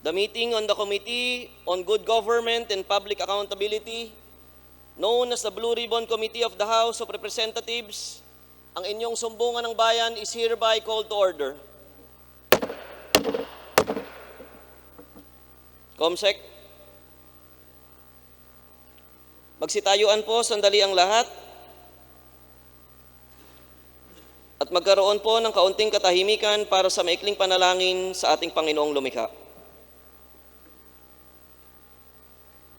the meeting on the Committee on Good Government and Public Accountability, known as the Blue Ribbon Committee of the House of Representatives. Ang inyong sumbungan ng bayan is hereby called to order. Comsec. Magsitayuan po sandali ang lahat at magkaroon po ng kaunting katahimikan para sa maikling panalangin sa ating Panginoong Lumikha.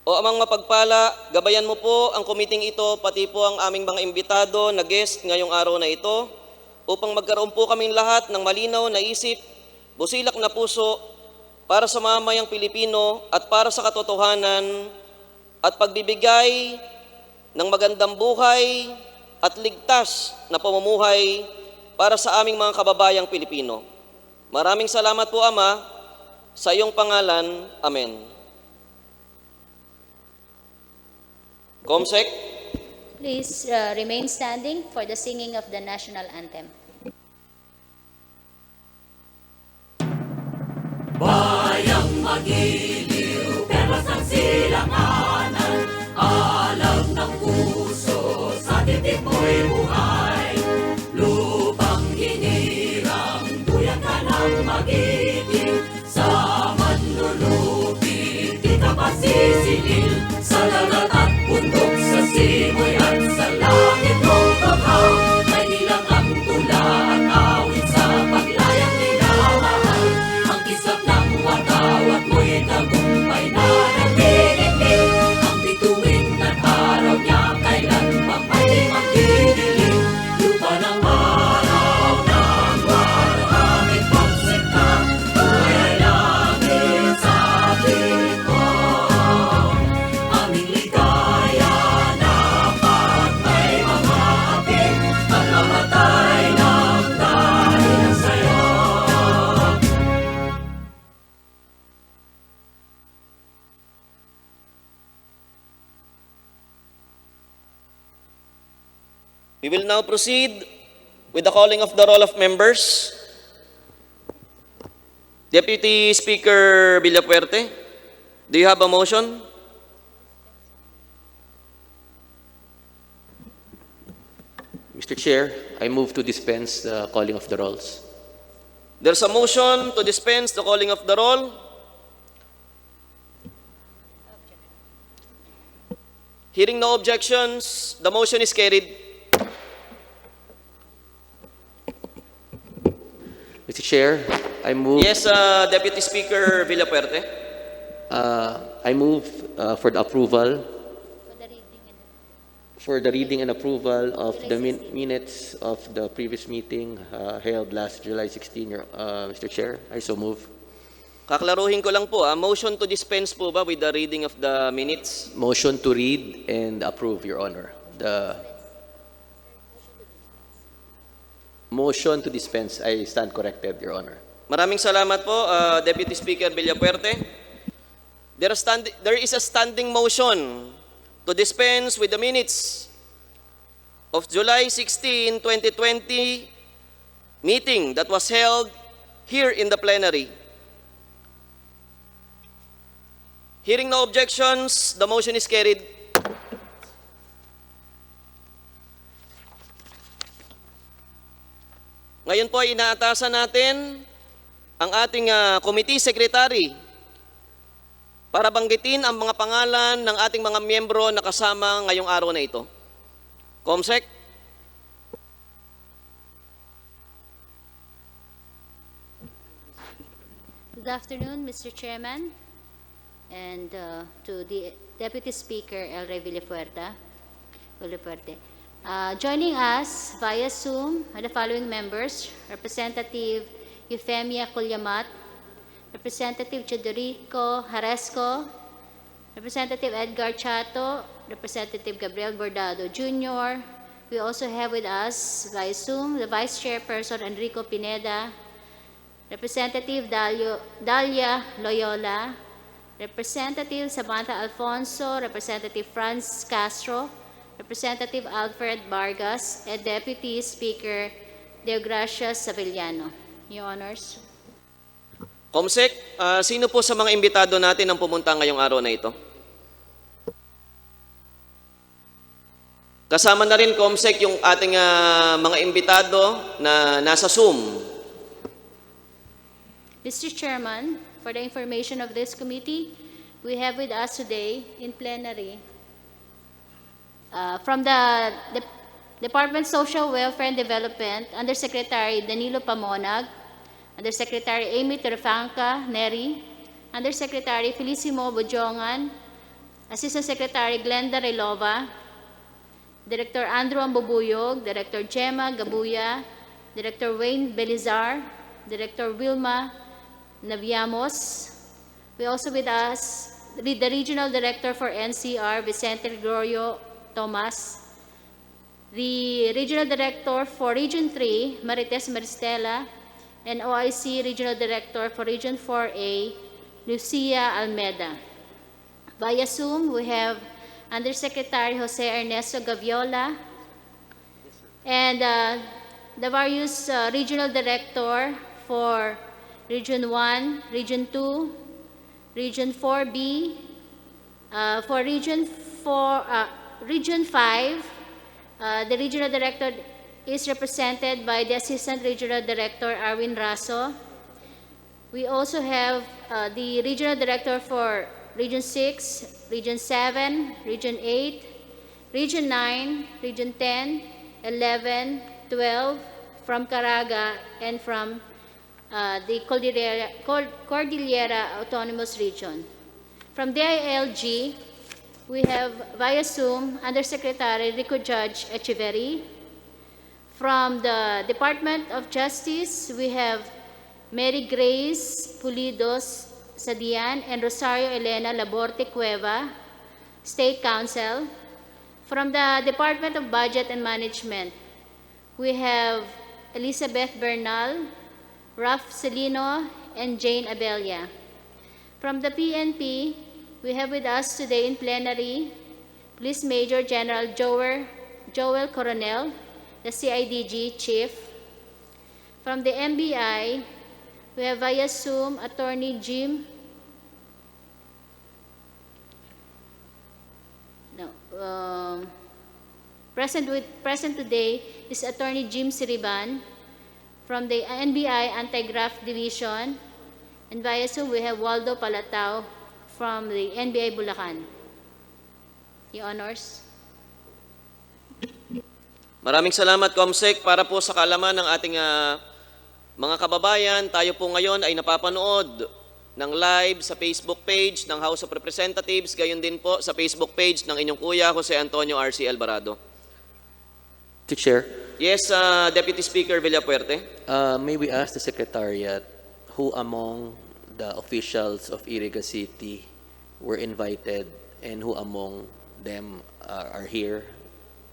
O amang mapagpala, gabayan mo po ang komiting ito, pati po ang aming mga imbitado na guest ngayong araw na ito, upang magkaroon po kaming lahat ng malinaw na isip, busilak na puso, para sa mamayang Pilipino at para sa katotohanan at pagbibigay ng magandang buhay at ligtas na pamumuhay para sa aming mga kababayang Pilipino. Maraming salamat po, Ama, sa iyong pangalan. Amen. Comsec. Please remain standing for the singing of the national anthem. Bayang magiliw, perlas ng silanganan, alam ng puso, sa titik mo'y buhay. Lupang hinirang, duyan ka ng magiting, sa manlulupi, di ka pasisilil, sa lalat at bundok, sa simoy at sa langit mong bakaw, may nilang ang tula at awit sa paglayang minamahal. Ang kisap ng watawat mo'y tagumpay na nagdidikdik, ang bituin at araw niya kailan pang may magdidilim. Lupa ng araw ng waraming pagsikat, buhay ay langit sa ating mo. Aming ligaya dapat may mga ating at mamatay ng dahil sa'yo. We will now proceed with the calling of the roll of members. Deputy Speaker Villapuerte, do you have a motion? Mr. Chair, I move to dispense the calling of the rolls. There's a motion to dispense the calling of the roll. Hearing no objections, the motion is carried. Mr. Chair, I move. Yes, Deputy Speaker Villapuerte. I move for the approval, for the reading and approval of the minutes of the previous meeting held last July 16. Mr. Chair, I so move. Kaklaruhin ko lang po, motion to dispense po ba with the reading of the minutes? Motion to read and approve, Your Honor. The motion to dispense, I stand corrected, Your Honor. Maraming salamat po, Deputy Speaker Villapuerte. There is a standing motion to dispense with the minutes of July 16, 2020 meeting that was held here in the plenary. Hearing no objections, the motion is carried. Ngayon po ay inaatasan natin ang ating committee secretary para banggitin ang mga pangalan ng ating mga miyembro na kasama ngayong araw na ito. Comsec. Good afternoon, Mr. Chairman, and to the Deputy Speaker, El Rey Villapuerte. Joining us via Zoom are the following members: Representative Euphemia Culyamat, Representative Chodorico Haresco, Representative Edgar Chato, Representative Gabriel Bordado Jr. We also have with us via Zoom the Vice Chairperson Enrico Pineda, Representative Dalia Loyola, Representative Samantha Alfonso, Representative Franz Castro, Representative Alfred Vargas, and Deputy Speaker Deogracia Savillano. Your Honors. Comsec, sino po sa mga imbitado natin ang pumunta ngayong araw na ito? Kasama na rin, Comsec, yung ating mga imbitado na nasa Zoom. Mr. Chairman, for the information of this committee, we have with us today in plenary from the Department of Social Welfare and Development, Undersecretary Danilo Pamonag, Undersecretary Amy Terfangca Neri, Undersecretary Felicimo Bojongan, Assistant Secretary Glenda Relova, Director Andrew Ambubuyog, Director Gemma Gabuya, Director Wayne Belizar, Director Wilma Naviamos. We also with us, the Regional Director for NCR, Vicente Gregorio Tomas, the Regional Director for Region 3, Marites Maristela, and OIC Regional Director for Region 4A, Lucia Almeda. Via Zoom, we have Undersecretary Jose Ernesto Gaviola, and the various Regional Director for Region 1, Region 2, Region 4B, for Region 5, the Regional Director is represented by the Assistant Regional Director, Arwin Raso. We also have the Regional Director for Region 6, Region 7, Region 8, Region 9, Region 10, 11, 12, from Caraga, and from the Cordillera Autonomous Region. From DILG, we have via Zoom Undersecretary Rico Judge Echeverry. From the Department of Justice, we have Mary Grace Pulidos Sadian and Rosario Elena Laborte Cueva, State Counsel. From the Department of Budget and Management, we have Elizabeth Bernal, Ralph Celino, and Jane Abelia. From the PNP, we have with us today in plenary Police Major General Joel Coronel, the CIDG Chief. From the MBI, we have via Zoom Attorney Jim present today is Attorney Jim Siriban from the NBI Anti-Graft Division, and via Zoom we have Waldo Palatao from the NBI Bulacan. Your Honors. Maraming salamat, Comsec. Para po sa kaalaman ng ating mga kababayan, tayo po ngayon ay napapanood ng live sa Facebook page ng House of Representatives, gayon din po sa Facebook page ng inyong kuya, Jose Antonio R.C. Alvarado. Mr. Chair, Yes, Deputy Speaker Villapuerte. may we ask the Secretariat who among the officials of Iriga City were invited and who among them are here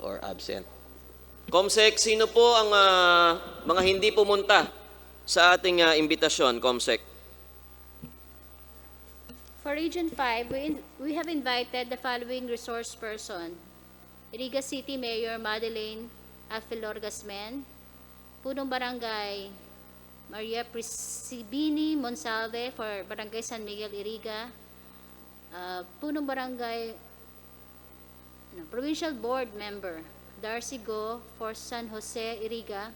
or absent? Comsec, sino po ang mga hindi pumunta sa ating imbitasyon, Comsec? For Region 5, we have invited the following resource person: Iriga City Mayor Madeleine Alfilor Gasmen, Punong Barangay Maria Prisibini Monsalve for Barangay San Miguel Iriga, Punong Barangay Provincial Board Member Darcy Go for San Jose Iriga,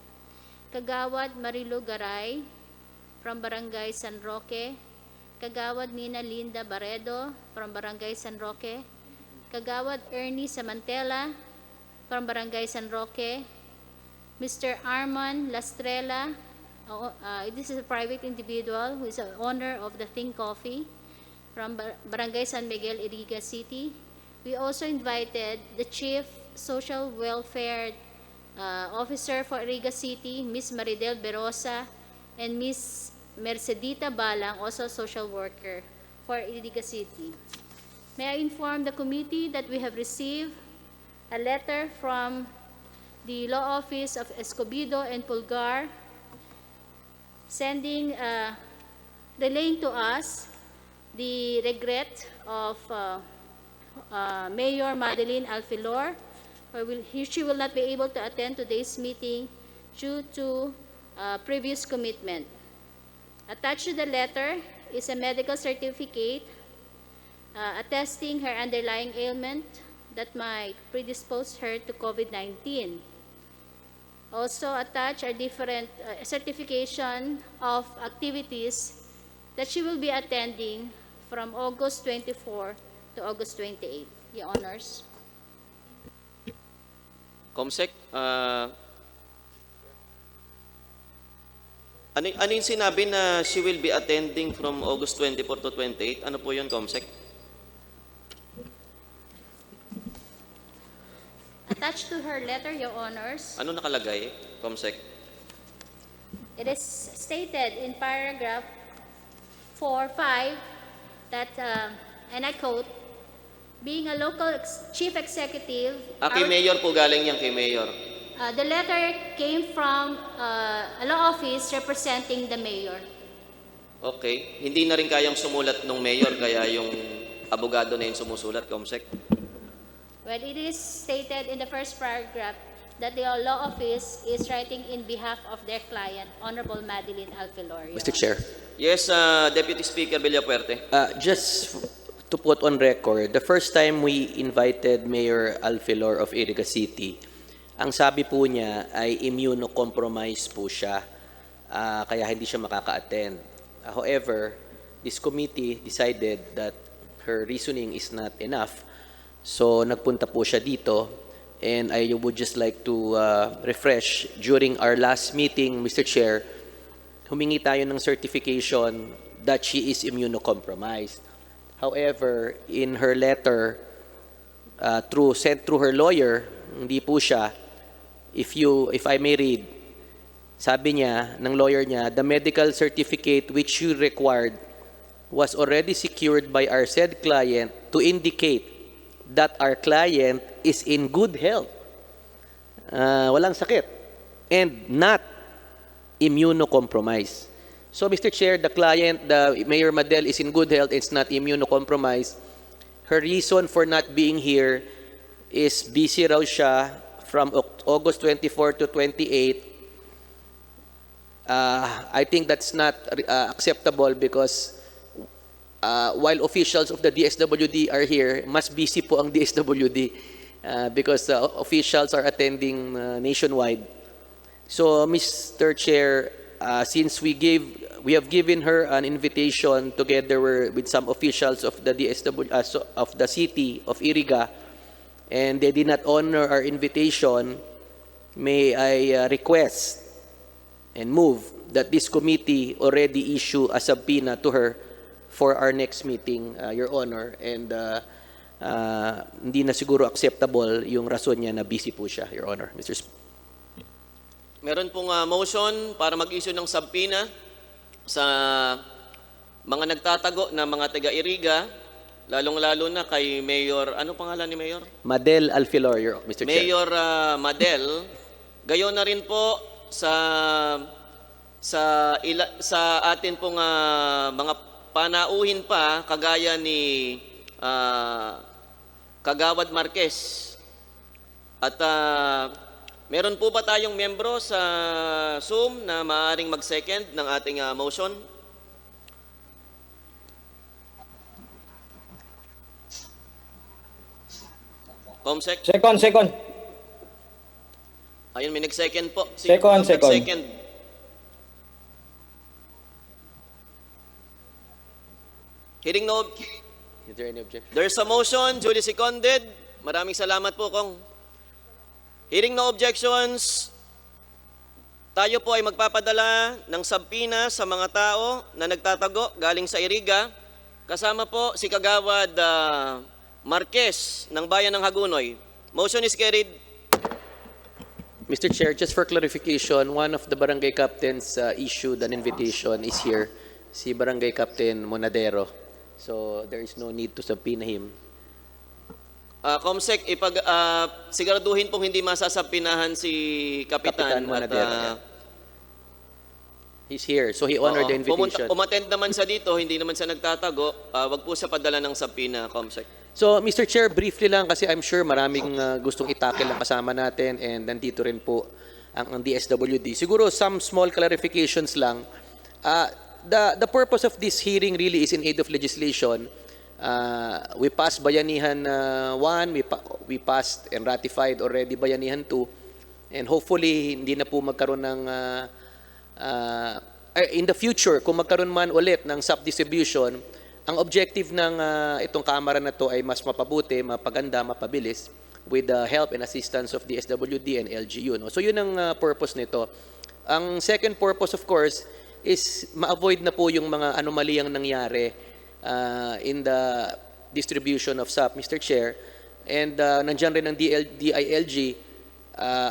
Kagawad Marilu Garay from Barangay San Roque, Kagawad Nina Linda Baredo from Barangay San Roque, Kagawad Ernie Samantela from Barangay San Roque, Mr. Arman Lastrella, this is a private individual who is the owner of the Think Coffee from Barangay San Miguel, Iriga City. We also invited the Chief Social Welfare Officer for Iriga City, Ms. Maridel Berosa, and Ms. Mercedita Balang, also social worker for Iriga City. May I inform the committee that we have received a letter from the Law Office of Escobedo and Pulgar relaying to us the regret of Mayor Madeleine Alfilor. She will not be able to attend today's meeting due to previous commitment. Attached to the letter is a medical certificate attesting her underlying ailment that might predispose her to COVID-19. Also attached are different certification of activities that she will be attending from August 24 to August 28. Your Honors. Comsec, ano yung sinabi na she will be attending from August 24 to 28? Ano po yun, Comsec? Attached to her letter, Your Honors, Ano nakalagay, Comsec? it is stated in paragraph 4.5 that, and I quote, being a local chief executive, Kay Mayor po galing yan, kay Mayor. the letter came from a law office representing the mayor. Okay. Hindi na rin kayang sumulat ng Mayor, kaya yung abogado na yung sumusulat, Comsec. Well, it is stated in the first paragraph that the law office is writing in behalf of their client, Honorable Madeline Alfilor. Your Mr. Chair. Yes, Deputy Speaker Villapuerte. Just to put on record, the first time we invited Mayor Alfilor of Iriga City, ang sabi po niya ay immunocompromised po siya, kaya hindi siya makaka-attend. However, this committee decided that her reasoning is not enough, so nagpunta po siya dito, and I would just like to refresh, during our last meeting, Mr. Chair, humingi tayo ng certification that she is immunocompromised. However, in her letter, sent through her lawyer, hindi po siya. If I may read, sabi niya, ng lawyer niya, the medical certificate which you required was already secured by our said client to indicate that our client is in good health, walang sakit, and not immunocompromised. So, Mr. Chair, the client, the Mayor Madel, is in good health, it's not immunocompromised. Her reason for not being here is busy raw siya from August 24 to 28. I think that's not acceptable because while officials of the DSWD are here, mas busy po ang DSWD because officials are attending nationwide. So, Mr. Chair, since we have given her an invitation together with some officials of the of the city of Iriga, and they did not honor our invitation, may I request and move that this committee already issue a subpoena to her for our next meeting, Your Honor, and hindi na siguro acceptable yung rason niya na busy po siya, Your Honor. Mr. Meron pong motion para mag-issue ng subpoena sa mga nagtatago na mga taga-Iriga, lalong-lalo na kay Mayor, ano pangalan ni Mayor? Madel Alfilor, Mr. Chair. Mayor Madel. Gayon na rin po sa atin pong mga panauhin pa, kagaya ni Kagawad Marquez. At meron po ba tayong membro sa Zoom na maaaring mag-second ng ating motion? Comsec? Second. Ayun, may nag-second po. Second. Nag-second. Hearing no, Is there any objection? there's a motion, duly seconded. Maraming salamat po, Kong. Hearing no objections, tayo po ay magpapadala ng subpoena sa mga tao na nagtatago galing sa Iriga. Kasama po si Kagawad Marquez ng Bayan ng Hagunoy. Motion is carried. Mr. Chair, just for clarification, one of the barangay captains issued an invitation is here, si Barangay Captain Monadero. So there is no need to subpoena him. Comsec, siguraduhin pong hindi masasapinahan si Kapitan. Kapitan Monadero, he's here, so he honored the invitation. Umattend naman siya dito, hindi naman siya nagtatago. Wag po siya padala ng subpoena, Comsec. So, Mr. Chair, briefly lang kasi I'm sure maraming gustong itakil ang kasama natin and nandito rin po ang DSWD. Siguro some small clarifications lang. The purpose of this hearing really is in aid of legislation. We passed Bayanihan 1, we passed and ratified already Bayanihan 2, and hopefully hindi na po magkaroon ng in the future, kung magkaroon man ulit ng SAP distribution, ang objective ng itong kamera na to ay mas mapabuti, mapaganda, mapabilis with the help and assistance of the SWD and LGU. No? So yun ang purpose nito. Ang second purpose, of course, is ma-avoid na po yung mga anomaliyang nangyari in the distribution of SAP, Mr. Chair. And nandiyan rin ang DILG.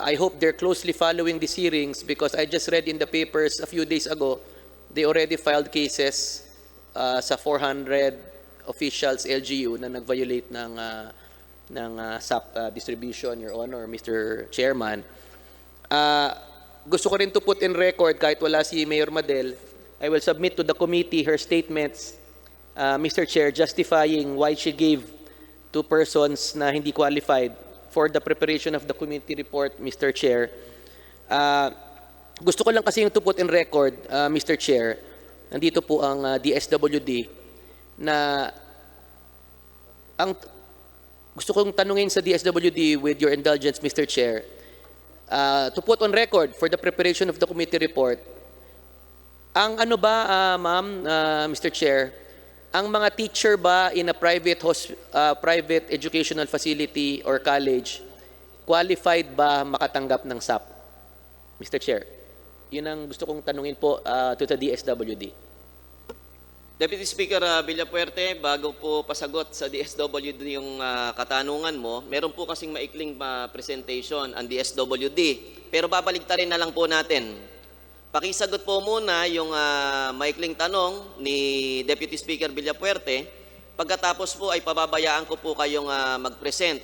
I hope they're closely following these hearings because I just read in the papers a few days ago, they already filed cases sa 400 officials LGU na nag-violate ng SAP distribution, Your Honor, Mr. Chairman. Gusto ko rin to put in record, kahit wala si Mayor Madel, I will submit to the committee her statements, Mr. Chair, justifying why she gave two persons na hindi qualified for the preparation of the committee report, Mr. Chair. Gusto ko lang kasi to put in record, Mr. Chair, nandito po ang DSWD, na gusto kong tanungin sa DSWD with your indulgence, Mr. Chair, to put on record for the preparation of the committee report, ang ano ba, ma'am, Mr. Chair, ang mga teacher ba in a private educational facility or college, qualified ba makatanggap ng SAP? Mr. Chair, yun ang gusto kong tanungin po to the DSWD. Deputy Speaker Villapuerte, bago po pasagot sa DSWD yung katanungan mo, meron po kasing maikling presentation ang DSWD. Pero babaligtarin na lang po natin. Pakisagot po muna yung maikling tanong ni Deputy Speaker Villapuerte. Pagkatapos po ay pababayaan ko po kayong mag-present.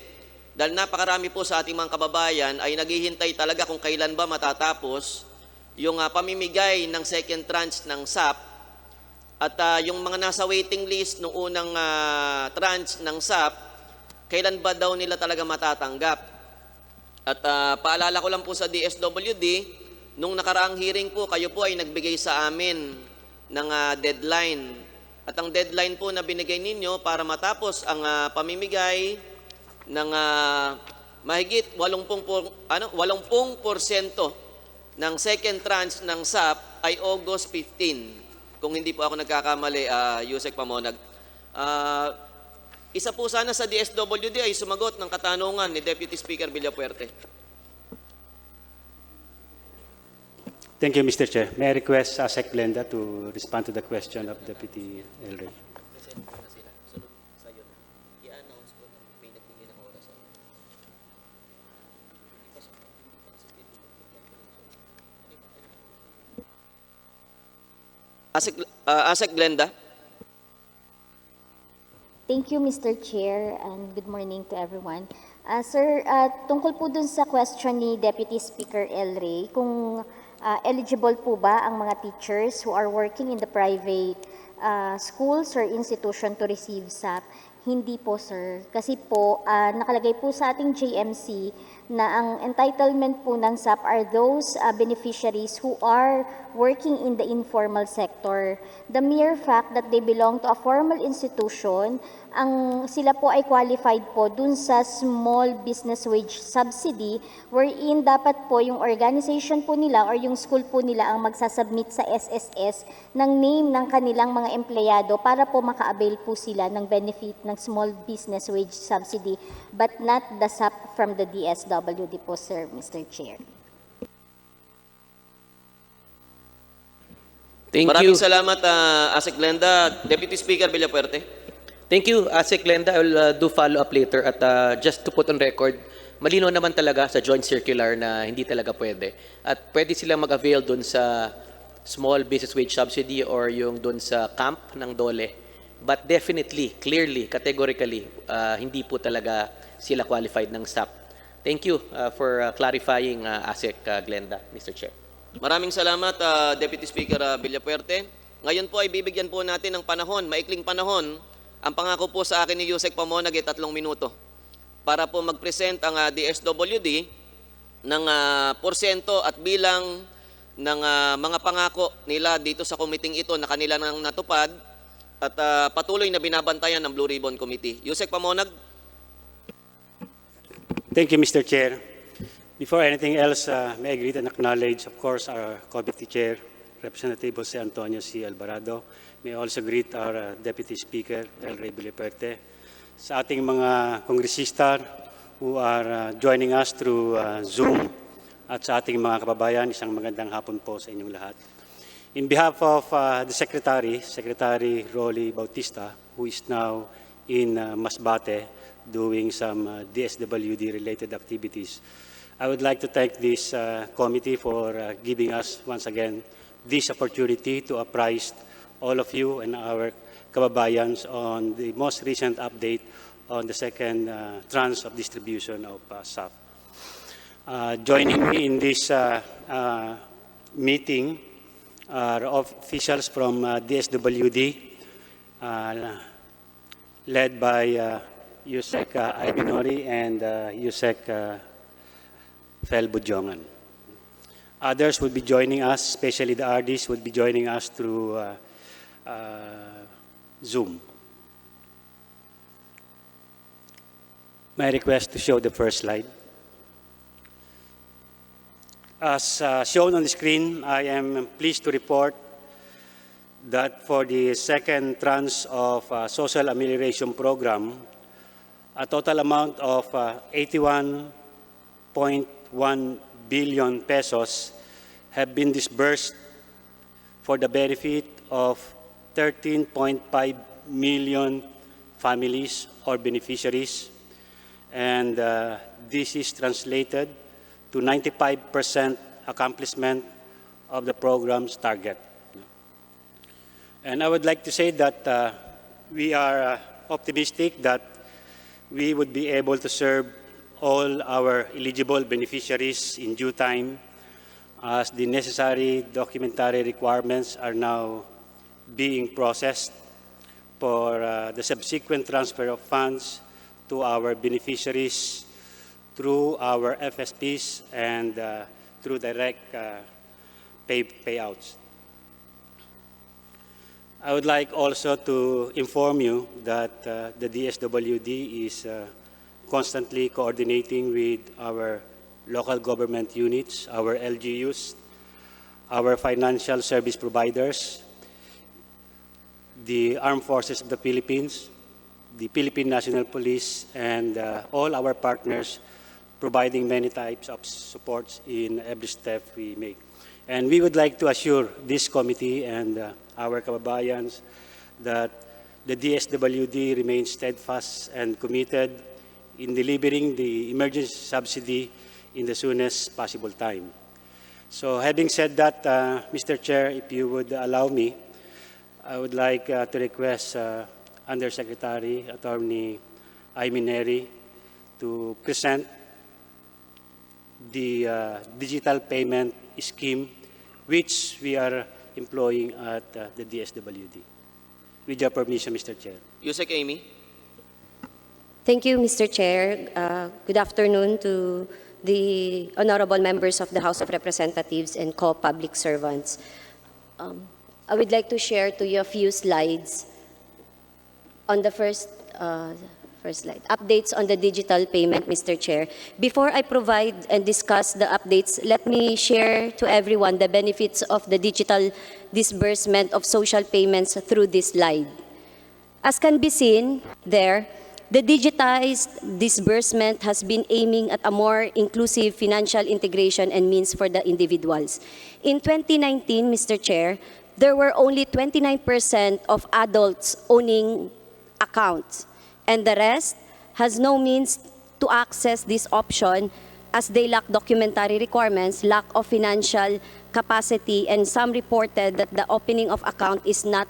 Dahil napakarami po sa ating mga kababayan ay naghihintay talaga kung kailan ba matatapos yung pamimigay ng second tranche ng SAP. At yung mga nasa waiting list nung unang tranche ng SAP, kailan ba daw nila talaga matatanggap? At paalala ko lang po sa DSWD, nung nakaraang hearing po, kayo po ay nagbigay sa amin ng deadline. At ang deadline po na binigay ninyo para matapos ang pamimigay ng mahigit 80% ng second tranche ng SAP ay August 15. Kung hindi po ako nagkakamali, Yusek Pamonag. Isa po sana sa DSWD ay sumagot ng katanungan ni Deputy Speaker Villapuerte. Thank you, Mr. Chair. May I request Sec. Glenda to respond to the question of Deputy El Rey. Sec. Glenda. Thank you, Mr. Chair, and good morning to everyone. Sir, tungkol po dun sa question ni Deputy Speaker El Rey, kung eligible po ba ang mga teachers who are working in the private schools or institution to receive SAP? Hindi po, sir. Kasi po, nakalagay po sa ating JMC na ang entitlement po ng SAP are those beneficiaries who are working in the informal sector. The mere fact that they belong to a formal institution, sila po ay qualified po dun sa small business wage subsidy wherein dapat po yung organization po nila or yung school po nila ang magsasubmit sa SSS ng name ng kanilang mga empleyado para po maka-avail po sila ng benefit ng small business wage subsidy but not the SAP from the DSWD po, sir, Mr. Chair. Maraming salamat, Sec. Glenda. Deputy Speaker Villapuerte. Thank you, Sec. Glenda. I will do follow-up later. At just to put on record, malinaw naman talaga sa joint circular na hindi talaga pwede. At pwede silang mag-avail dun sa small business wage subsidy or yung dun sa camp ng DOLE. But definitely, clearly, categorically, hindi po talaga sila qualified ng SAP. Thank you for clarifying, Sec. Glenda, Mr. Chair. Maraming salamat, Deputy Speaker Villapuerte. Ngayon po ay bibigyan po natin ng panahon, maikling panahon. Ang pangako po sa akin ni Yusek Pamonag ay 3 minuto para po mag-present ang DSWD ng porsento at bilang ng mga pangako nila dito sa committee ito na kanila nang natupad at patuloy na binabantayan ng Blue Ribbon Committee. Yusek Pamonag. Thank you, Mr. Chair. Before anything else, may I greet and acknowledge, of course, our committee chair, Representative Jose Antonio C. Alvarado. May I also greet our Deputy Speaker, El Rey Biliperte. Sa ating mga kongresista who are joining us through Zoom, at sa ating mga kababayan, isang magandang hapon po sa inyong lahat. In behalf of the Secretary Rolly Bautista, who is now in Masbate doing some DSWD-related activities, I would like to thank this committee for giving us, once again, this opportunity to apprise all of you and our kababayans on the most recent update on the second tranche of distribution of SAP. Joining me in this meeting are officials from DSWD, led by Yusek Ibinori and Yusek Fel Budjongan. Others will be joining us, especially the RDs, will be joining us through Zoom. May I request to show the first slide? As shown on the screen, I am pleased to report that for the second tranche of social amelioration program, a total amount of 81.1 billion pesos have been disbursed for the benefit of 13.5 million families or beneficiaries, and this is translated to 95% accomplishment of the program's target. And I would like to say that we are optimistic that we would be able to serve all our eligible beneficiaries in due time, as the necessary documentary requirements are now being processed for the subsequent transfer of funds to our beneficiaries through our FSPs and through direct payouts. I would like also to inform you that the DSWD is constantly coordinating with our local government units, our LGUs, our financial service providers, the Armed Forces of the Philippines, the Philippine National Police, and all our partners, providing many types of supports in every step we make. And we would like to assure this committee and our kababayans that the DSWD remains steadfast and committed in delivering the emergency subsidy in the soonest possible time. So having said that, Mr. Chair, if you would allow me, I would like to request Undersecretary Attorney Aymineri to present the digital payment scheme which we are employing at the DSWD. With your permission, Mr. Chair. Yusek Amy. Thank you, Mr. Chair. Good afternoon to the honorable members of the House of Representatives and co-public servants. I would like to share to you a few slides on the first slide. Updates on the digital payment, Mr. Chair. Before I provide and discuss the updates, let me share to everyone the benefits of the digital disbursement of social payments through this slide. As can be seen there, the digitized disbursement has been aiming at a more inclusive financial integration and means for the individuals. In 2019, Mr. Chair, there were only 29% of adults owning accounts, and the rest has no means to access this option as they lack documentary requirements, lack of financial capacity, and some reported that the opening of account is not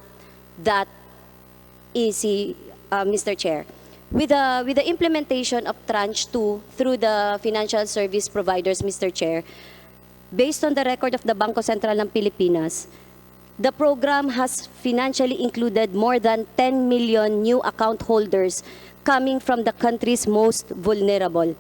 that easy, Mr. Chair. With the implementation of Tranche 2 through the financial service providers, Mr. Chair, based on the record of the Bangko Sentral ng Pilipinas, the program has financially included more than 10 million new account holders coming from the country's most vulnerable.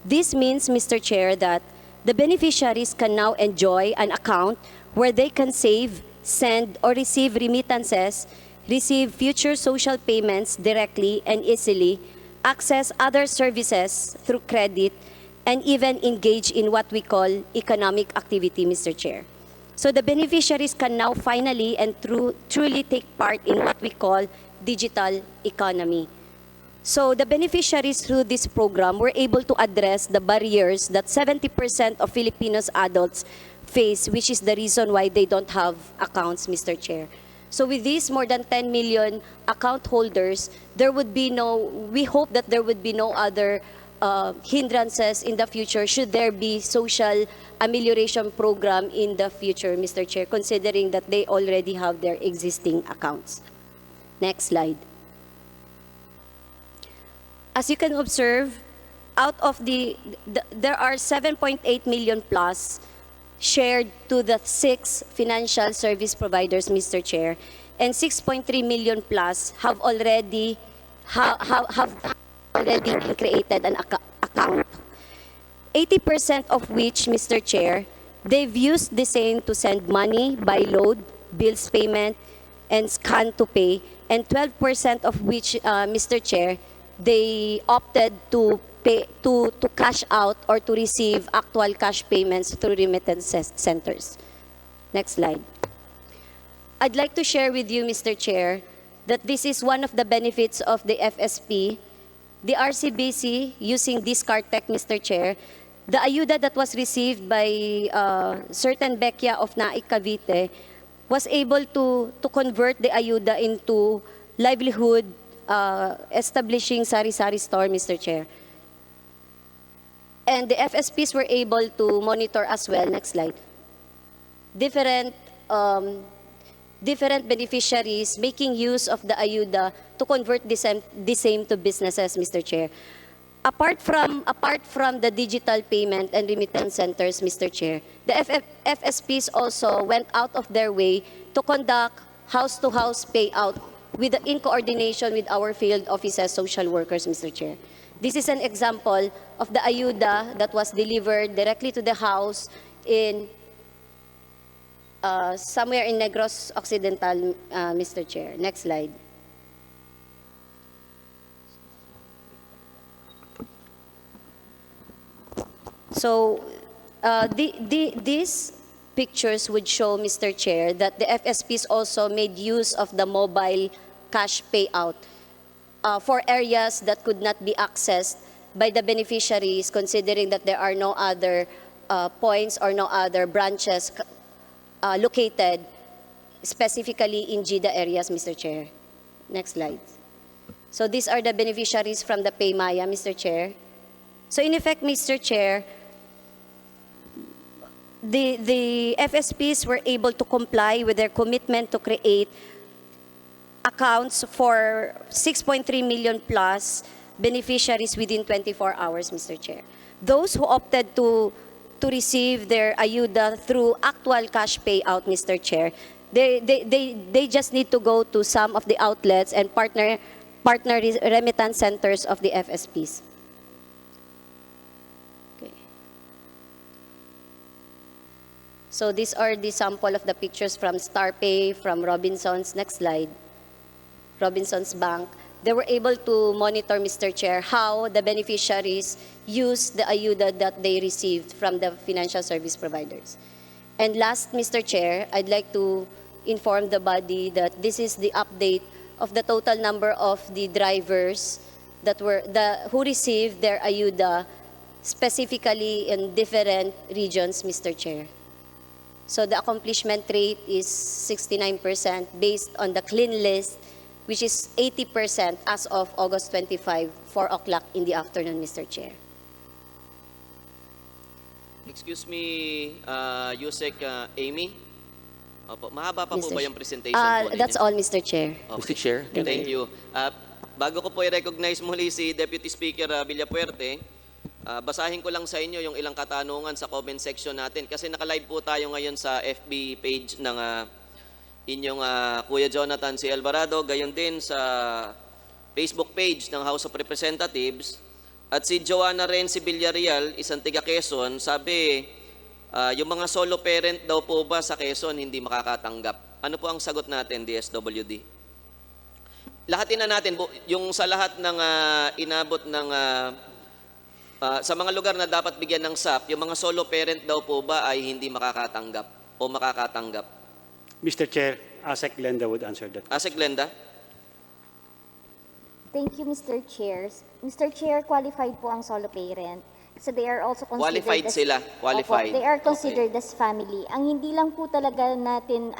This means, Mr. Chair, that the beneficiaries can now enjoy an account where they can save, send, or receive remittances, receive future social payments directly and easily, access other services through credit, and even engage in what we call economic activity, Mr. Chair. So the beneficiaries can now finally and truly take part in what we call digital economy. So the beneficiaries through this program were able to address the barriers that 70% of Filipinos adults face, which is the reason why they don't have accounts, Mr. Chair. So with these more than 10 million account holders, we hope that there would be no other hindrances in the future should there be social amelioration program in the future, Mr. Chair, considering that they already have their existing accounts. Next slide. As you can observe, out of there are 7.8 million plus shared to the 6 financial service providers, Mr. Chair, and 6.3 million plus have already created an account. 80% of which, Mr. Chair, they've used the same to send money, buy load, bills payment, and scan to pay, and 12% of which, Mr. Chair, they opted to pay to cash out or to receive actual cash payments through remittance centers. Next slide. I'd like to share with you, Mr. Chair, that this is one of the benefits of the FSP. The RCBC, using this CARTEC, Mr. Chair, the ayuda that was received by certain Bekia of Naik Cavite was able to convert the ayuda into livelihood, establishing sari-sari store, Mr. Chair. And the FSPs were able to monitor as well, next slide, different beneficiaries making use of the ayuda to convert the same to businesses, Mr. Chair. Apart from the digital payment and remittance centers, Mr. Chair, the FSPs also went out of their way to conduct house-to-house payout in coordination with our field offices, social workers, Mr. Chair. This is an example of the ayuda that was delivered directly to the house in somewhere in Negros Occidental, Mr. Chair. Next slide. So these pictures would show, Mr. Chair, that the FSPs also made use of the mobile cash payout for areas that could not be accessed by the beneficiaries, considering that there are no other points or no other branches located specifically in GIDA areas, Mr. Chair. Next slide. So these are the beneficiaries from the PayMaya, Mr. Chair. So in effect, Mr. Chair, the FSPs were able to comply with their commitment to create accounts for 6.3 million plus beneficiaries within 24 hours, Mr. Chair. Those who opted to receive their ayuda through actual cash payout, Mr. Chair, they just need to go to some of the outlets and partner remittance centers of the FSPs. Okay. So these are the sample of the pictures from StarPay, from Robinson's. Next slide. Robinson's Bank. They were able to monitor, Mr. Chair, how the beneficiaries use the ayuda that they received from the financial service providers. And last, Mr. Chair, I'd like to inform the body that this is the update of the total number of the drivers that who received their ayuda specifically in different regions, Mr. Chair. So the accomplishment rate is 69% based on the clean list, which is 80% as of August 25, 4 o'clock in the afternoon, Mr. Chair. Excuse me, Yusek Amy. Opo, mahaba pa po Mr. ba yung presentation po ninyo? That's all, Mr. Chair. Mr. Chair, Thank you. Bago ko po i-recognize muli si Deputy Speaker Villapuerte, basahin ko lang sa inyo yung ilang katanungan sa comment section natin kasi naka-live po tayo ngayon sa FB page ng inyong Kuya Jonathan C. Alvarado, gayon din sa Facebook page ng House of Representatives. At si Joanna Renzi Villarreal, isang tiga Quezon, sabi, yung mga solo parent daw po ba sa Quezon hindi makakatanggap? Ano po ang sagot natin, DSWD? Lahatin na natin, yung sa lahat ng inabot ng, sa mga lugar na dapat bigyan ng SAP, yung mga solo parent daw po ba ay hindi makakatanggap o makakatanggap? Mr. Chair, ASEC Glenda would answer that. Asik Glenda? Thank you, Mr. Chair. Mr. Chair, qualified po ang solo parent. So they are also considered Qualified as, sila, qualified. Opo, they are considered Okay. as family. Ang hindi lang po talaga natin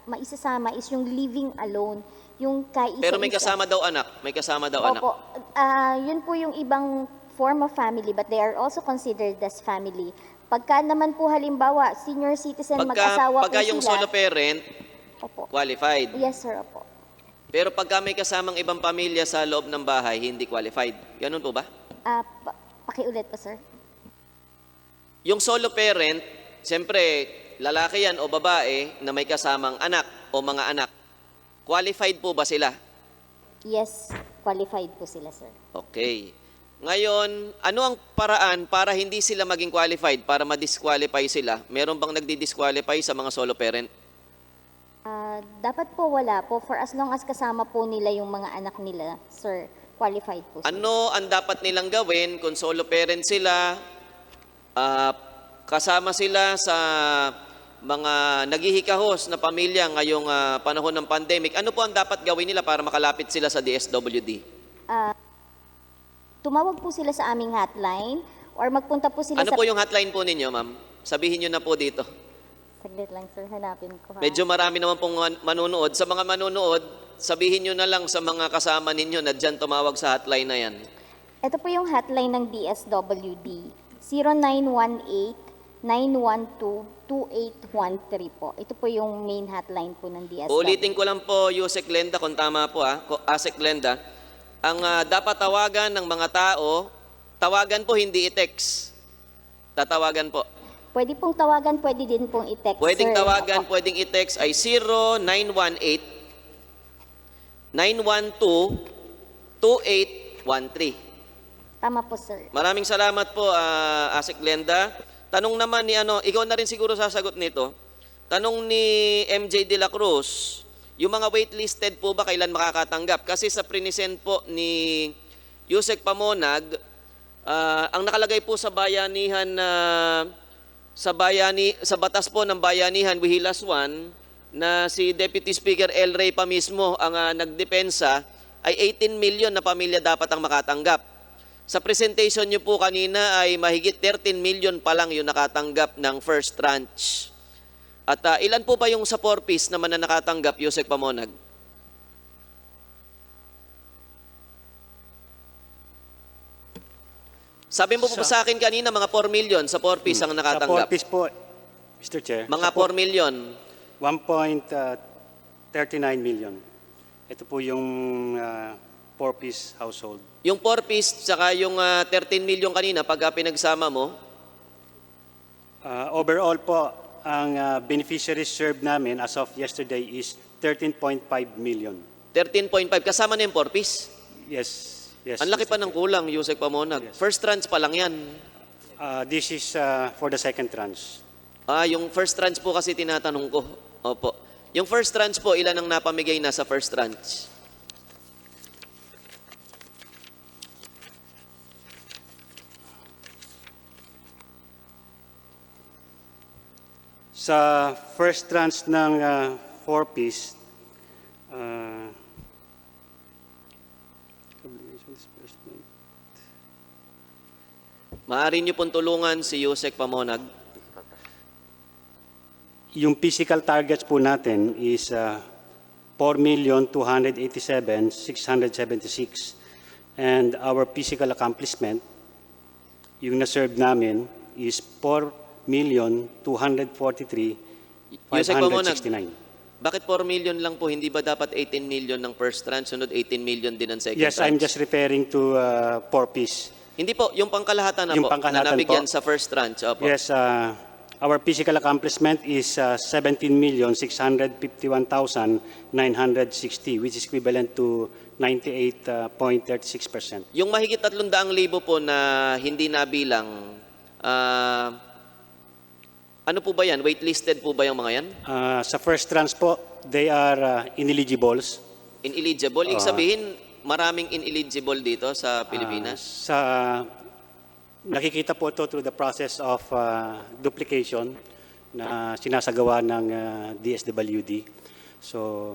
maisasama is yung living alone. Yung kaisa-isa. Pero may kasama daw anak. May kasama daw anak. Opo, yun po yung ibang form of family, but they are also considered as family. Pagka naman po halimbawa, senior citizen, mag-asawa Pagka po yung sila. solo parent, Opo. qualified. Yes, sir, opo. Pero pagka may kasamang ibang pamilya sa loob ng bahay, hindi qualified. Ganun po ba? Pakiulit po, sir. Yung solo parent, siyempre, lalaki yan o babae na may kasamang anak o mga anak. Qualified po ba sila? Yes, qualified po sila, sir. Okay. Ngayon, ano ang paraan para hindi sila maging qualified, para ma-disqualify sila? Meron bang nagdi-disqualify sa mga solo parent? Dapat po wala po for as long as kasama po nila yung mga anak nila, sir. Qualified po sila. Ano ang dapat nilang gawin kung solo parent sila, kasama sila sa mga naghihikahos na pamilya ngayong panahon ng pandemic? Ano po ang dapat gawin nila para makalapit sila sa DSWD? Tumawag po sila sa aming hotline or magpunta po sila Ano sa... po yung hotline po ninyo, ma'am? Sabihin nyo na po dito. Saglit lang, sir. Hanapin ko, ha? Medyo marami naman pong manunood. Sa mga manunood, sabihin nyo na lang sa mga kasama ninyo na dyan tumawag sa hotline na yan. Ito po yung hotline ng DSWD. 0918-912-2813 po. Ito po yung main hotline po ng DSWD. Uulitin ko lang po, Yusek Glenda, kung tama po, Asek Glenda. Ang dapat tawagan ng mga tao, tawagan po, hindi i-text. Tatawagan po. Pwede pong tawagan, pwede din pong i-text, Pwedeng sir. tawagan, Opo. pwedeng i-text ay 0918-912-2813. Tama po, sir. Maraming salamat po, Asek Glenda. Tanong naman ni ikaw na rin siguro sasagot nito. Tanong ni MJ De La Cruz, yung mga waitlisted po ba kailan makakatanggap? Kasi sa prinisend po ni Yusek Pamonag, ang nakalagay po sa bayanihan na sa batas po ng bayanihan Wihilas 1 na si Deputy Speaker El Rey pa mismo ang nagdepensa ay 18 million na pamilya dapat ang makatanggap. Sa presentation niyo po kanina ay mahigit 13 million pa lang yung nakatanggap ng first tranche. At ilan po ba yung sa 4-piece naman na nakatanggap, Yusek Pamonag? Sabi mo po sa akin kanina, mga 4 million sa 4-piece ang nakatanggap. Sa 4-piece po, Mr. Chair. Mga sa 4 million. 1.39 million. Ito po yung 4-piece household. Yung 4-piece, saka yung 13 million kanina, pagka pinagsama mo, Overall po, ang beneficiaries served namin as of yesterday is 13.5 million. 13.5. Kasama na yung 4-piece. Yes. Yes. Ang laki Mr. pa ng kulang, Yusek Pamonag. Yes. First tranche pa lang yan. This is for the second tranche. Yung first tranche po kasi tinatanong ko. Opo. Yung first tranche po, ilan ang napamigay na sa first tranche? Sa first tranche ng 4-piece, Maaari niyo pong tulungan si Yusek Pamonag. yung physical targets po natin is 4,287,676. And our physical accomplishment, yung na-serve namin, is 4,243,569. Bakit 4 million lang po? Hindi ba dapat 18 million ng first tranche, sunod 18 million din ang second Yes, tranche? I'm just referring to 4-piece. Hindi po, yung pangkalahatan na Yung po, pangkalahatan na nabigyan po. sa first tranche. Opo. Yes, our physical accomplishment is 17,651,960, which is equivalent to 98.36%. Yung mahigit 300,000 po na hindi nabilang, ano po ba yan? Waitlisted po ba yung mga yan? Sa first tranche po, they are ineligibles. Ineligible? Ibig sabihin, maraming ineligible dito sa Pilipinas? Nakikita po ito through the process of duplication na sinasagawa ng DSWD. So,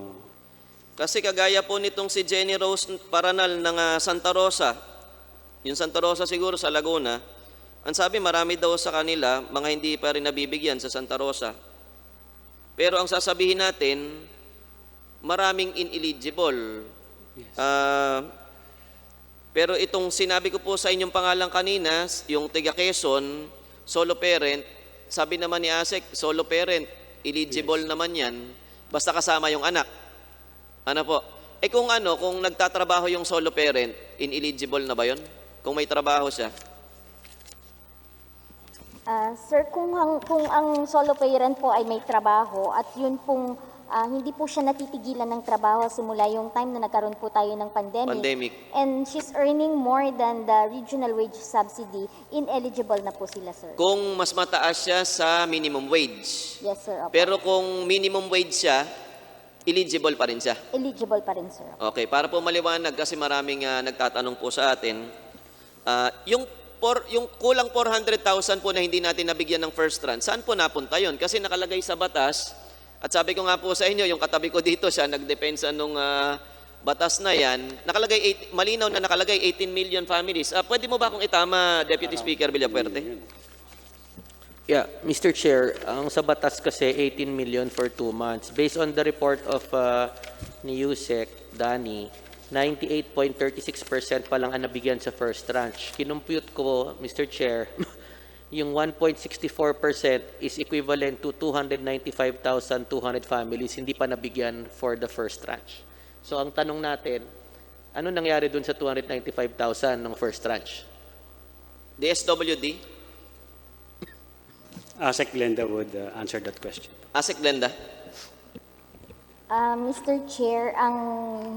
Kasi kagaya po nitong si Jenny Rose Paranal ng Santa Rosa, yung Santa Rosa siguro sa Laguna, ang sabi marami daw sa kanila, mga hindi pa rin nabibigyan sa Santa Rosa. Pero ang sasabihin natin, maraming ineligible. Pero itong sinabi ko po sa inyong pangalan kanina, yung tiga Quezon, solo parent, sabi naman ni ASEC, solo parent, eligible naman yan, basta kasama yung anak. Ano po? Kung nagtatrabaho yung solo parent, ineligible na ba yun? Kung may trabaho siya? Sir, kung ang solo parent po ay may trabaho at yun pong hindi po siya natitigilan ng trabaho simula yung time na nagkaroon po tayo ng pandemic. And she's earning more than the regional wage subsidy, ineligible na po sila, sir. Kung mas mataas siya sa minimum wage. Yes, sir. Opo. Pero kung minimum wage siya, eligible pa rin siya. Eligible pa rin, sir. Okay, para po maliwanag kasi maraming nagtatanong po sa atin, yung kulang 400,000 po na hindi natin nabigyan ng first tranche, saan po napunta yun? Kasi nakalagay sa batas, at sabi ko nga po sa inyo, yung katabi ko dito siya, nagdepensa nung batas na yan, malinaw na nakalagay 18 million families. Pwede mo ba akong itama, Deputy Speaker Villapuerte? Yeah, Mr. Chair, ang sa batas kasi 18 million for 2 months. Based on the report of ni Yusek, Danny, 98.36% pa lang ang nabigyan sa first tranche. Kinumpute ko, Mr. Chair, yung 1.64% is equivalent to 295,200 families hindi pa nabigyan for the first tranche. So ang tanong natin, ano nangyari dun sa 295,000 ng first tranche? DSWD? ASEC Glenda would answer that question. ASEC Glenda? Mr. Chair, ang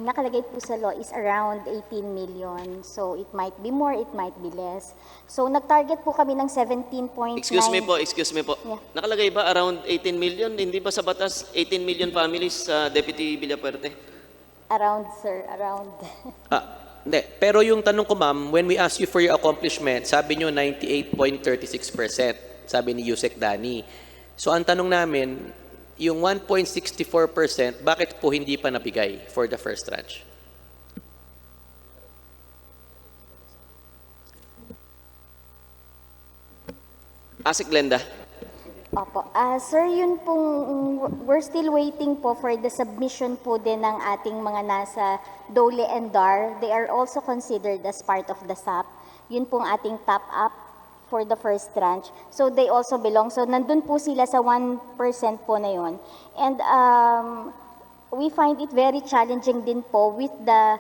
nakalagay po sa law is around 18 million. So it might be more, it might be less. So nag-target po kami ng 17.9. Excuse me po. Yeah. Nakalagay ba around 18 million? Hindi ba sa batas 18 million families, Deputy Villapuerte? Around, sir, around. Hindi. Pero yung tanong ko, ma'am, when we ask you for your accomplishment, sabi nyo 98.36%, sabi ni Yusek Dani. So ang tanong namin, yung 1.64%, bakit po hindi pa nabigay for the first tranche? ASEC Glenda? Opo. Sir, yun pong, we're still waiting po for the submission po din ng ating mga nasa DOLE and DAR. They are also considered as part of the SAP. Yun pong ating top up for the first tranche. So they also belong. So nandun po sila sa 1% po na yun. And we find it very challenging din po with the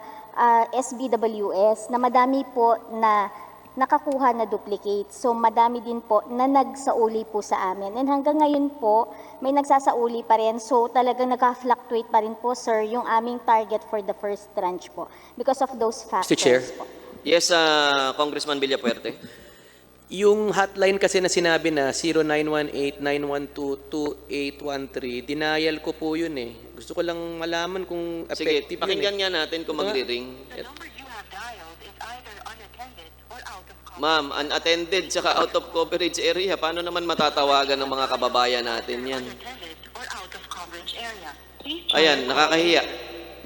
SBWS na madami po na nakakuha na duplicate. So madami din po na nagsauli po sa amin. And hanggang ngayon po, may nagsasauli pa rin. So talagang naka-fluctuate pa rin po, sir, yung aming target for the first tranche po. Because of those factors Mr. Chair? po. Yes, Congressman Villapuerte. Yung hotline kasi na sinabi na 0918-912-2813, denial ko po yun eh. Gusto ko lang malaman kung Sige, effective pakinggan yun eh. nga natin kung magri-ring. The number you have dialed is either unattended or out of coverage. Ma'am, unattended tsaka out of coverage area. Paano naman matatawagan ng mga kababayan natin yan? Unattended or out of coverage area. Please Ayan, nakakahiya.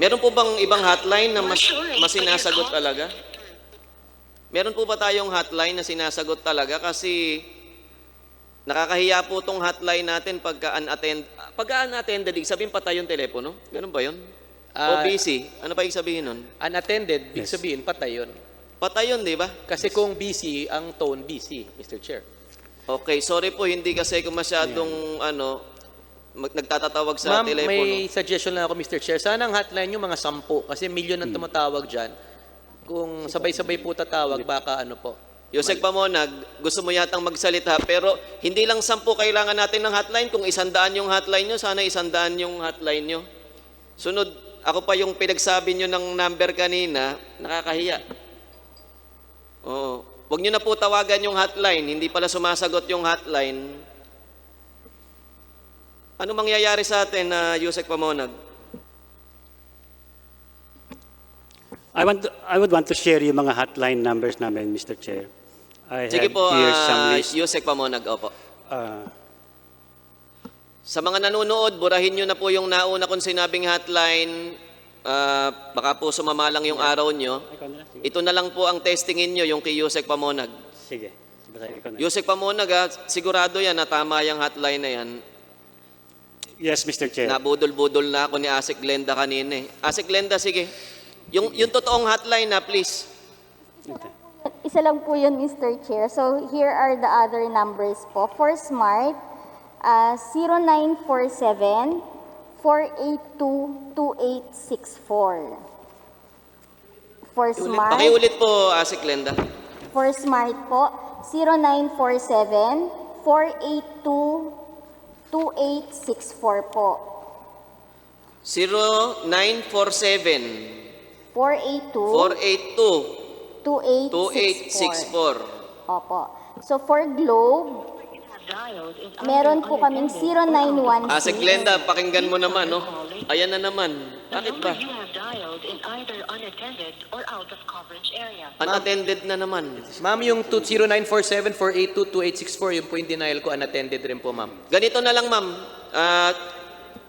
Meron po bang ibang hotline na mas sinasagot talaga? Meron po ba tayong hotline na sinasagot talaga? Kasi nakakahiya po tong hotline natin pagka unattended, ibig sabihin patay yung telepono? Ganun ba yun? O busy? Ano pa ibig sabihin nun? Unattended, ibig Yes. sabihin, patay yun. Patay yun, di ba? Kasi kung busy, ang tone busy, Mr. Chair. Okay, sorry po, hindi kasi kung masyadong nagtatatawag sa Ma'am, telepono. may suggestion lang ako, Mr. Chair. Sana ang hotline nyo mga 10, kasi milyon ang tumatawag dyan. Kung sabay-sabay po tatawag, baka ano po. Yusek Pamonag, gusto mo yatang magsalita, pero hindi lang 10 kailangan natin ng hotline. Kung 100 yung hotline nyo, sana 100 yung hotline nyo. Sunod, ako pa yung pinagsabi nyo ng number kanina, nakakahiya. Oo. Huwag nyo na po tawagan yung hotline, hindi pala sumasagot yung hotline. Ano mangyayari sa atin na Yusek Pamonag? I would want to share yung mga hotline numbers namin, Mr. Chair. I Sige have po, here some list. Yusek Pamonag, opo. Uh, Sa mga nanonood, burahin nyo na po yung nauna kong sinabing hotline. Baka po sumama lang yung araw nyo. ikaw na lang, sige. Ito na lang po ang testingin nyo, yung kay Yusek Pamonag. Sige. Ikaw na. Yusek Pamonag, sigurado yan na tama yung hotline na yan. Yes, Mr. Chair. Nabudol-budol na ako ni Asik Glenda kanina eh. Asik Glenda, sige. Yung totoong hotline na, please. Isa lang po yun, Mr. Chair. So here are the other numbers po. For Smart, 0947 482 2864. For Smart, Pakiulit po, Asik Glenda. for Smart po, 0947 482 2864 po. 0947 482 482 2864. Opo. So for Globe, Dialed is meron po kaming 0916. Asik Glenda, pakinggan mo naman, no? Ayan na naman. Bakit ba? You have dialed is either unattended or out of coverage area. Unattended na naman. Ma'am, yung 0947-482-2864, yung po yung denial ko, unattended rin po, ma'am. Ganito na lang, ma'am.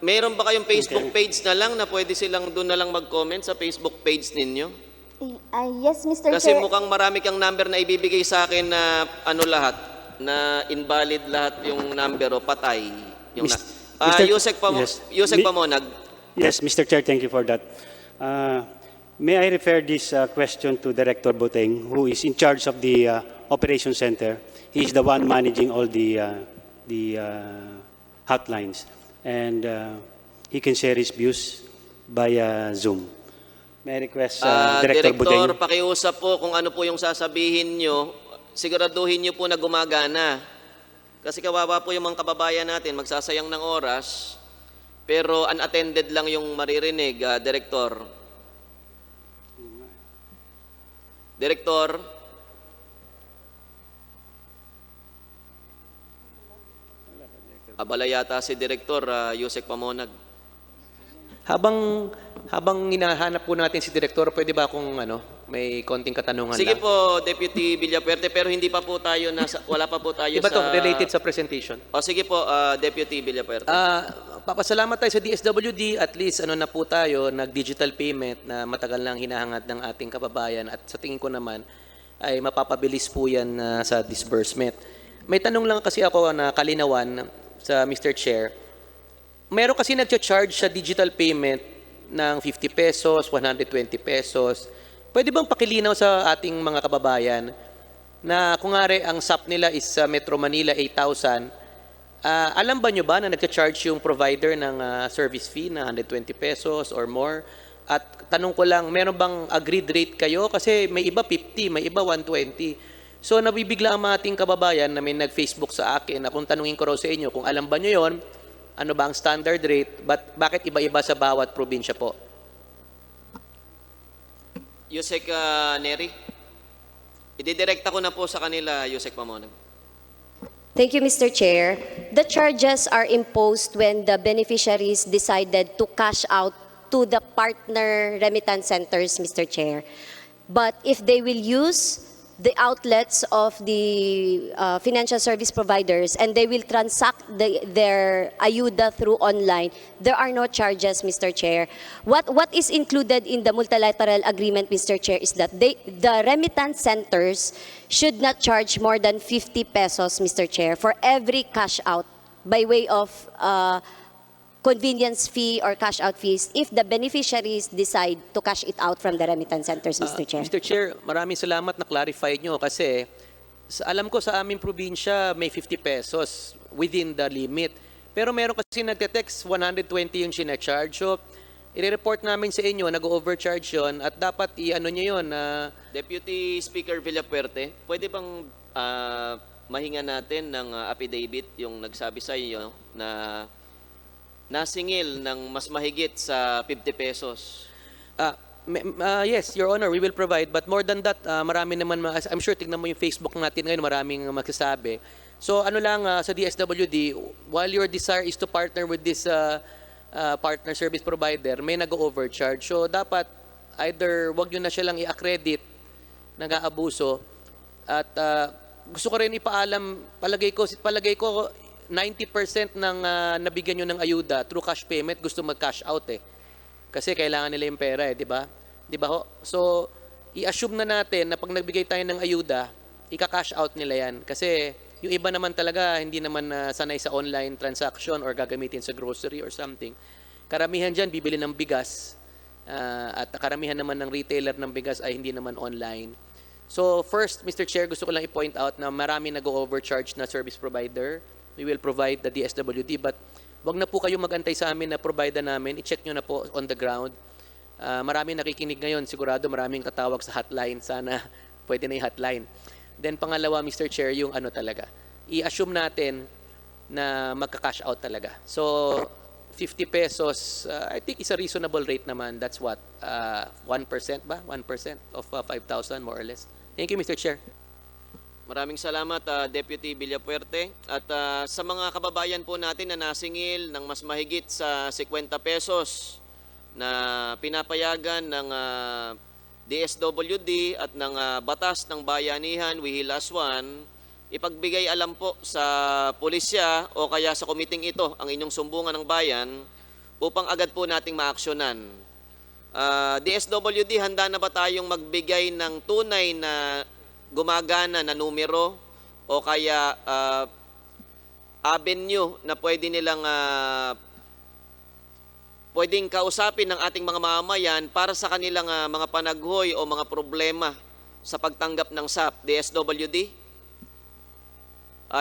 Meron ba kayong Facebook page na lang na pwede silang doon na lang mag-comment sa Facebook page ninyo? Yes, Mr. Kasi Chair. mukhang marami kang number na ibibigay sa akin na ano lahat, na invalid lahat yung number o patay. Yung Yusek Pamonag. Yes, Mr. Chair, thank you for that. May I refer this question to Director Boteng, who is in charge of the Operations Center. He is the one managing all the hotlines. And he can share his views via Zoom. May I request Director Boteng? Pakiusap po kung ano po yung sasabihin nyo. Siguraduhin nyo po na gumagana. Kasi kawawa po yung mga kababayan natin, magsasayang ng oras, pero unattended lang yung maririnig, Director. Director? Abala yata si Director Yusek Pamonag. Habang hinahanap po natin si Direktor, pwede ba akong may konting katanungan Sige lang? po, Deputy Villapuerte, pero hindi pa po tayo wala pa po tayo Iba sa... to, related sa presentation. O sige po, Deputy Villapuerte. Papasalamat tayo sa DSWD, at least na po tayo, nag-digital payment na matagal nang hinahangad ng ating kababayan, at sa tingin ko naman ay mapapabilis po yan sa disbursement. May tanong lang kasi ako na kalinawan sa Mr. Chair. Meron kasi nag-charge sa digital payment ng 50 pesos, 120 pesos. Pwede bang pakilinaw sa ating mga kababayan na kung nga ang SAP nila is sa Metro Manila 8,000, alam ba nyo ba na nag-charge yung provider ng service fee na 120 pesos or more? At tanong ko lang, meron bang agreed rate kayo? Kasi may iba 50, may iba 120. So nabibigla ang mga ating kababayan na may nag-Facebook sa akin na kung tanungin ko raw sa inyo, kung alam ba nyo yon, ano ba ang standard rate, bakit iba-iba sa bawat probinsya po? Yusek Neri, ididirekta ko na po sa kanila, Yusek Pamonag. Thank you, Mr. Chair. The charges are imposed when the beneficiaries decided to cash out to the partner remittance centers, Mr. Chair. But if they will use the outlets of the financial service providers and they will transact their ayuda through online, there are no charges, Mr. Chair. What is included in the multilateral agreement, Mr. Chair, is that the remittance centers should not charge more than 50 pesos, Mr. Chair, for every cash out by way of convenience fee or cash out fees if the beneficiaries decide to cash it out from the remittance centers, Mr. Chair. Mr. Chair, maraming salamat na clarify nyo kasi alam ko sa aming probinsya may 50 pesos within the limit. Pero meron kasi nagte-text 120 yung sinacharge. So, i-report namin sa inyo, nag-overcharge yun at dapat i-ano nyo yun. Deputy Speaker Villapuerte, pwede bang mahinga natin ng affidavit yung nagsabi sa inyo na nasingil ng mas mahigit sa 50 pesos. Yes, Your Honor, we will provide. But more than that, marami naman, I'm sure tignan mo yung Facebook natin ngayon, maraming magsasabi. So ano lang sa DSWD, while your desire is to partner with this partner service provider, may nag-overcharge. So dapat either wag nyo na siya lang i-accredit, nag-aabuso, at gusto ko rin ipaalam, palagay ko 90% ng nabigyan nyo ng ayuda through cash payment, gusto mag-cash out eh. Kasi kailangan nila yung pera eh, di ba? Di ba ho? So, i-assume na natin na pag nagbigay tayo ng ayuda, ika-cash out nila yan. Kasi yung iba naman talaga, hindi naman sanay sa online transaction or gagamitin sa grocery or something. Karamihan dyan, bibili ng bigas. At karamihan naman ng retailer ng bigas ay hindi naman online. So, first, Mr. Chair, gusto ko lang i-point out na marami nag-overcharge na service provider. We will provide the DSWD, but wag na po kayo mag-antay sa amin na provider namin. I-check nyo na po on the ground. Marami nakikinig ngayon. Sigurado maraming tatawag sa hotline. Sana pwede na yung hotline. Then pangalawa, Mr. Chair, yung ano talaga. I-assume natin na magka-cash out talaga. So, 50 pesos, I think is a reasonable rate naman. That's what? 1% ba? 1% of 5,000 more or less. Thank you, Mr. Chair. Maraming salamat, Deputy Villapuerte. At sa mga kababayan po natin na nasingil ng mas mahigit sa 50 pesos na pinapayagan ng DSWD at ng Batas ng Bayanihan, Wihilaswan, ipagbigay alam po sa pulisya o kaya sa komiting ito ang inyong sumbungan ng bayan upang agad po nating maaksyonan. DSWD, handa na ba tayong magbigay ng tunay na gumagana na numero o kaya avenue na pwede nilang pwedeng kausapin ng ating mga mamamayan para sa kanilang mga panaghoy o mga problema sa pagtanggap ng SAP, DSWD?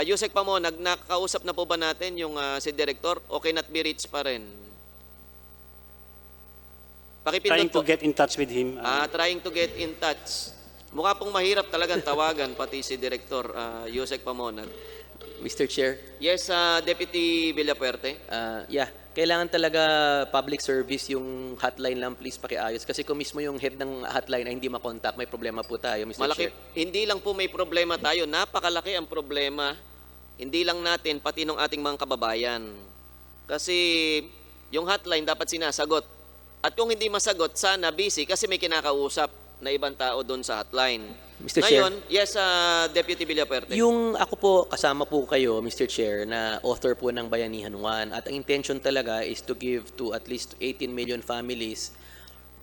Yusek pa mo, nakakausap na po ba natin yung si Director o cannot be reached pa rin? Pakipindot Trying to po. get in touch with him. Trying to get in touch. Mukha pong mahirap talagang tawagan pati si Director Yusek Pamonag. Mr. Chair. Yes, Deputy Villapuerte. Yeah, kailangan talaga public service yung hotline lang, please pakiayos. Kasi kung mismo yung head ng hotline ay hindi makontak, may problema po tayo, Mr. Malaki, Chair. hindi lang po may problema tayo, napakalaki ang problema. Hindi lang natin, pati ng ating mga kababayan. Kasi yung hotline dapat sinasagot. At kung hindi masagot, sana busy kasi may kinakausap na ibang tao doon sa hotline. Mr. Ngayon, Chair. yes, Deputy Villapuerte. Yung ako po, kasama po kayo, Mr. Chair, na author po ng Bayanihan 1. At ang intention talaga is to give to at least 18 million families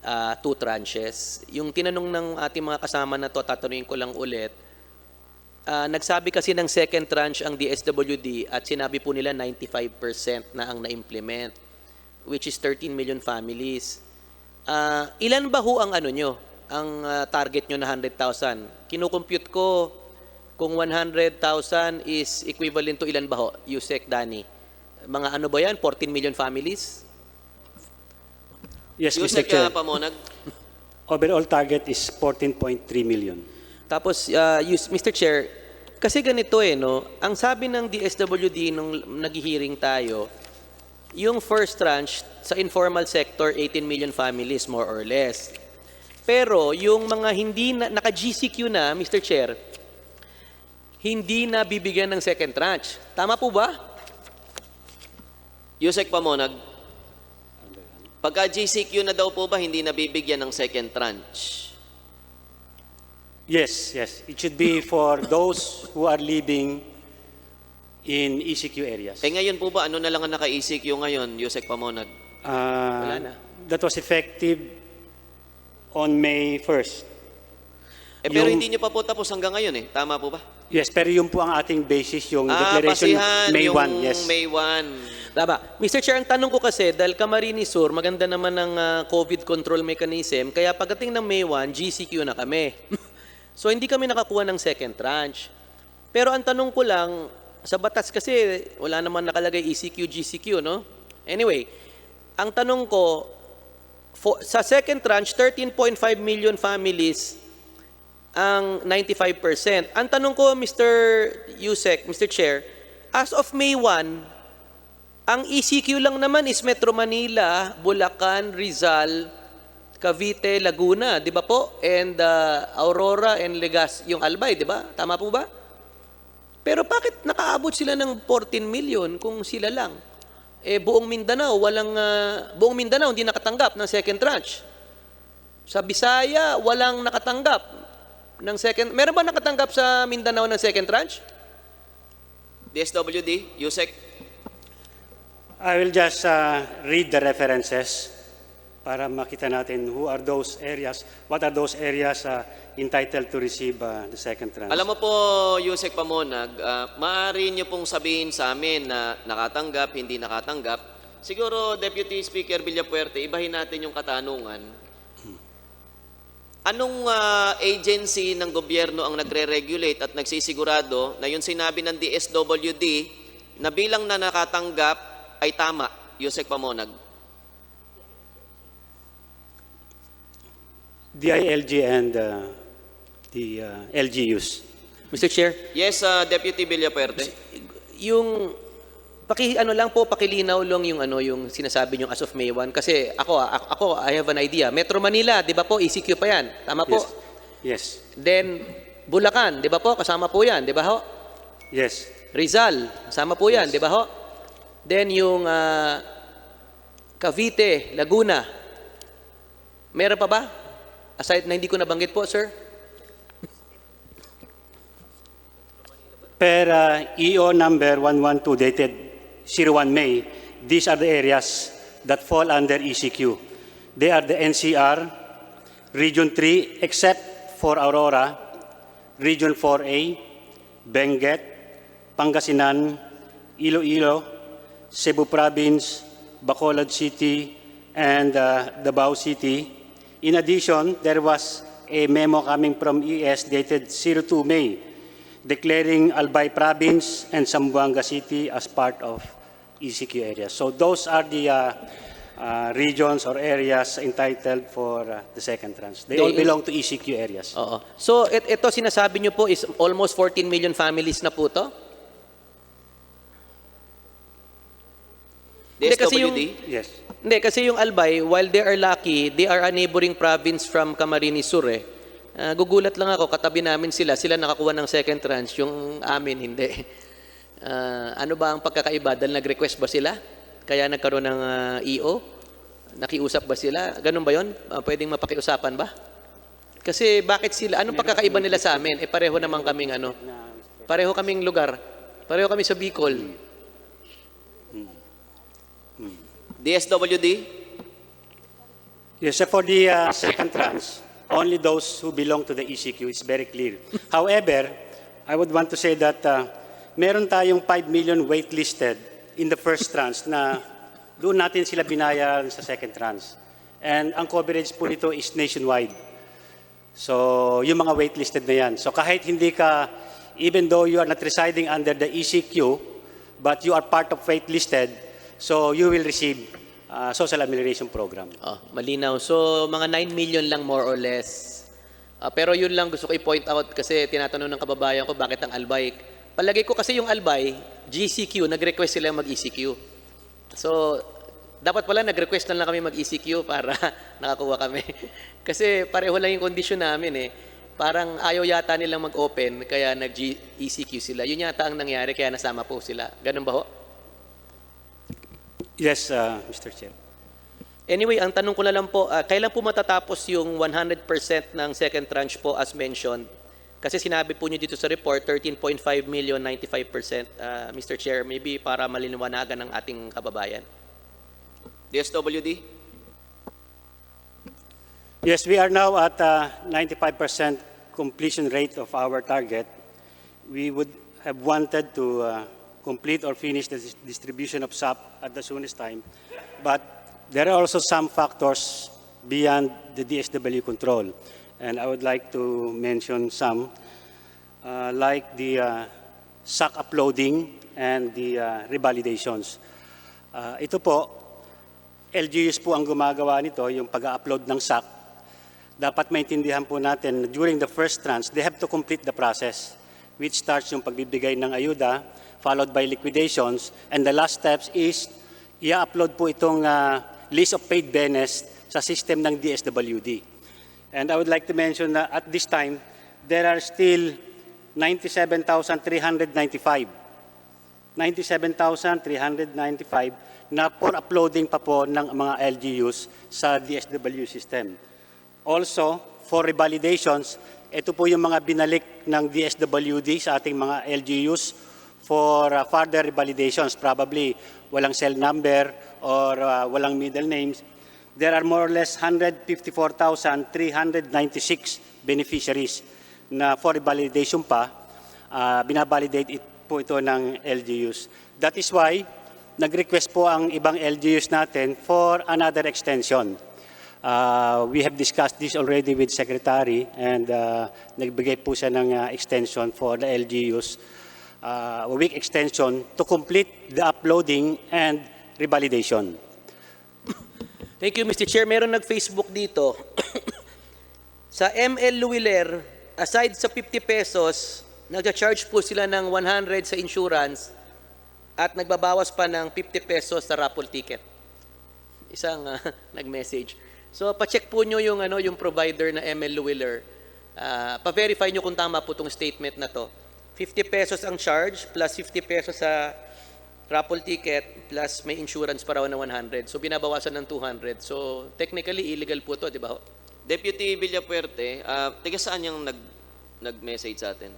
2 tranches. Yung tinanong ng ating mga kasama na to, tatanungin ko lang ulit, nagsabi kasi ng second tranche ang DSWD at sinabi po nila 95% na ang na-implement, which is 13 million families. Ilan ba ho ang ano nyo? Ang target nyo na 100,000. Kinukompute ko kung 100,000 is equivalent to ilan ba ho? Yusek, Dani. Mga ano ba yan? 14 million families? Yes, Mr. Yusek Chair. Pamonag. Overall target is 14.3 million. Tapos, Mr. Chair, kasi ganito no? Ang sabi ng DSWD nung nag-hearing tayo, yung first tranche sa informal sector, 18 million families, more or less. Pero yung mga hindi na, naka-GCQ na, Mr. Chair, hindi na bibigyan ng second tranche. Tama po ba? Yusek Pamonag. Pagka GCQ na daw po ba, hindi nabibigyan ng second tranche? Yes, yes. It should be for those who are living in ECQ areas. Ngayon po ba, ano na lang ang naka-ECQ ngayon, Yusek Pamonag? Wala na. That was effective on May 1st. Pero Yung- hindi nyo pa po tapos hanggang ngayon eh. Tama po ba? Yes, pero yun po ang ating basis, yung declaration Basihan May yung 1. Yes. May 1. Tama. Mr. Chair, ang tanong ko kasi, dahil Camarines Sur, maganda naman ang COVID control mechanism, kaya pagdating ng May 1, GCQ na kami. So, hindi kami nakakuha ng second tranche. Pero ang tanong ko lang, sa batas kasi, wala naman nakalagay ECQ, GCQ, no? Anyway, ang tanong ko, sa second tranche, 13.5 million families ang 95%. Ang tanong ko, Mr. Yusek, Mr. Chair, as of May 1, Ang ECQ lang naman is Metro Manila, Bulacan, Rizal, Cavite, Laguna, di ba po? And Aurora and Legazpi, yung Albay, di ba? Tama po ba? Pero bakit nakaabot sila ng 14 million kung sila lang? Buong Mindanao, buong Mindanao hindi nakatanggap ng second tranche. Sa Bisaya, walang nakatanggap ng second. Meron ba nakatanggap sa Mindanao ng second tranche? DSWD, Yusek. I will just read the references para makita natin who are those areas, what are those areas entitled to receive the second tranche. Alam mo po, Yusek Pamonag, maaari niyo pong sabihin sa amin na nakatanggap, hindi nakatanggap. Siguro, Deputy Speaker Villapuerte, ibahin natin yung katanungan. Anong agency ng gobyerno ang nagre-regulate at nagsisigurado na yung sinabi ng DSWD na bilang na nakatanggap ay tama, Yusek Pamonag? DILG and the LGUs. Mr. Chair, Yes, Deputy Villapuerte. yung pakilinaw lang yung sinasabi niyo as of May 1 kasi ako I have an idea. Metro Manila, 'di ba po? ECQ pa 'yan. Tama po? Yes. Then Bulacan, 'di ba po? Kasama po 'yan, 'di ba ho? Yes. Rizal, kasama po 'yan, 'di ba ho? Then yung Cavite, Laguna. Meron pa ba? Aside na hindi ko nabanggit po, sir. Per EO number 112 dated 01 May, these are the areas that fall under ECQ. They are the NCR, Region 3, except for Aurora, Region 4A, Benguet, Pangasinan, Iloilo, Cebu Province, Bacolod City, and Davao City. In addition, there was a memo coming from ES dated 02 May, declaring Albay Province and Zamboanga City as part of ECQ areas. So those are the regions or areas entitled for the second tranche. They all belong to ECQ areas. Oo. So ito sinasabi niyo po is almost 14 million families na po to? Hindi, kasi yung- DSWD? Yes. Hindi, kasi yung Albay, while they are lucky, they are a neighboring province from Camarines Sur eh. Gugulat lang ako, katabi namin sila nakakuha ng second tranche, yung amin hindi. Ano ba ang pagkakaiba? Dahil nag-request ba sila? Kaya nagkaroon ng EO? Nakiusap ba sila? Ganun ba yun? Pwedeng mapakiusapan ba? Kasi bakit sila? Anong pagkakaiba nila sa amin? Pareho naman kaming pareho kaming lugar. Pareho kami sa Bicol. DSWD? Yes, so for the second tranche, only those who belong to the ECQ is very clear. However, I would want to say that meron tayong 5 million waitlisted in the first tranche na doon natin sila binayaran sa second tranche. And ang coverage po nito is nationwide. So, yung mga waitlisted na yan. So, kahit hindi ka, even though you are not residing under the ECQ, but you are part of waitlisted, so you will receive social amelioration program. Malinaw. So, mga 9 million lang more or less. Pero yun lang gusto ko i-point out kasi tinatanong ng kababayan ko bakit ang Albay. Palagay ko kasi yung Albay, GCQ, nag-request sila mag-ECQ. So, dapat pala nag-request na lang kami mag-ECQ para nakakuha kami. Kasi pareho lang yung kondisyon namin eh. Parang ayaw yata nilang mag-open kaya nag-ECQ sila. Yun yata ang nangyari kaya nasama po sila. Ganun ba ho? Yes, Mr. Chair. Anyway, ang tanong ko na lang po, kailan po matatapos yung 100% ng second tranche po as mentioned? Kasi sinabi po nyo dito sa report, 13.5 million, 95%. Mr. Chair, maybe para malinawagan ng ating kababayan. DSWD? Yes, we are now at 95% completion rate of our target. We would have wanted to complete or finish the distribution of SAP at the soonest time. But there are also some factors beyond the DSW control. And I would like to mention some, like the SAC uploading and the revalidations. Ito po, LGUs po ang gumagawa nito, yung pag-upload ng SAC. Dapat maintindihan po natin, during the first tranche, they have to complete the process, which starts yung pagbibigay ng ayuda, followed by liquidations, and the last steps is i-upload po itong list of paid benes sa system ng DSWD. And I would like to mention na at this time, there are still 97,395 na for uploading pa po ng mga LGUs sa DSW system. Also, for revalidations, ito po yung mga binalik ng DSWD sa ating mga LGUs for further revalidations. Probably walang cell number or walang middle names. There are more or less 154,396 beneficiaries na for revalidation pa, binabalidate po ito ng LGUs. That is why nag-request po ang ibang LGUs natin for another extension. We have discussed this already with Secretary and nagbigay po siya ng extension for the LGUs, a week extension to complete the uploading and revalidation. Thank you, Mr. Chair. Meron nag-Facebook dito. Sa ML Luwiler, aside sa 50 pesos, nag-charge po sila ng 100 sa insurance at nagbabawas pa ng 50 pesos sa raffle ticket. Isang nag-message. So, pa-check po nyo yung, yung provider na ML Luwiler. Pa-verify nyo kung tama po itong statement na to. 50 pesos ang charge plus 50 pesos sa raffle ticket plus may insurance pa raw na 100. So, binabawasan ng 200. So, technically, illegal po to, di ba? Deputy Villapuerte, tiga saan yung nag-message sa atin?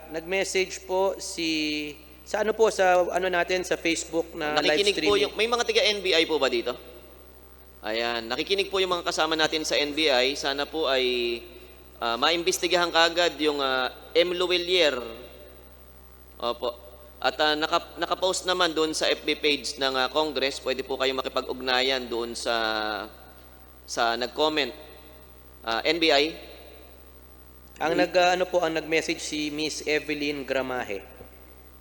Nag-message po sa ano po, sa ano natin, sa Facebook na live Nakikinig po streaming. yung, may mga tiga NBI po ba dito? Ayan, nakikinig po yung mga kasama natin sa NBI. Sana po ay maimbestigahan kagad yung M. Luwelier. Opo. At nakapost naman doon sa FB page ng Congress. Pwede po kayo makipag-ugnayan doon sa nag-comment. NBI? Ang nag-message si Miss Evelyn Gramahe.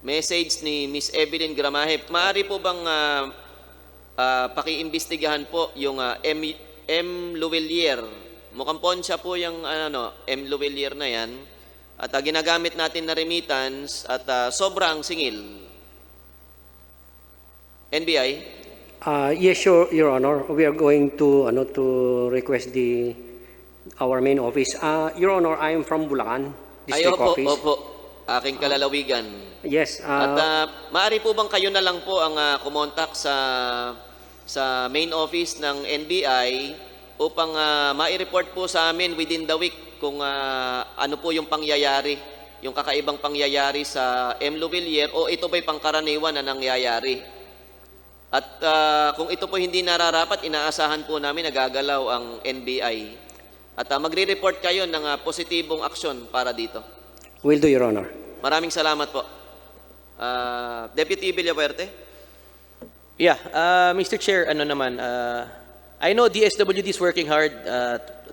Message ni Miss Evelyn Gramahe. Maaari po bang pakiimbestigahan po yung M. Luwelier? Mukhang Poncha po yung M. Luwelier na yan. At ginagamit natin na remittance at sobrang singil. NBI? Yes, sure, Your Honor. We are going to request our main office. Your Honor, I am from Bulacan District Office. Opo. Aking kalalawigan. Yes. At maaari po bang kayo na lang po ang kumontak sa main office ng NBI upang mai-report po sa amin within the week kung ano po yung pangyayari, yung kakaibang pangyayari sa M. Luwelier o ito ba'y pangkaraniwan na nangyayari. At kung ito po hindi nararapat, inaasahan po namin nagagalaw ang NBI. At magre-report kayo ng positibong aksyon para dito. Will do, Your Honor. Maraming salamat po. Deputy Villapuerte? Yeah, Mr. Chair, I know DSWD is working hard.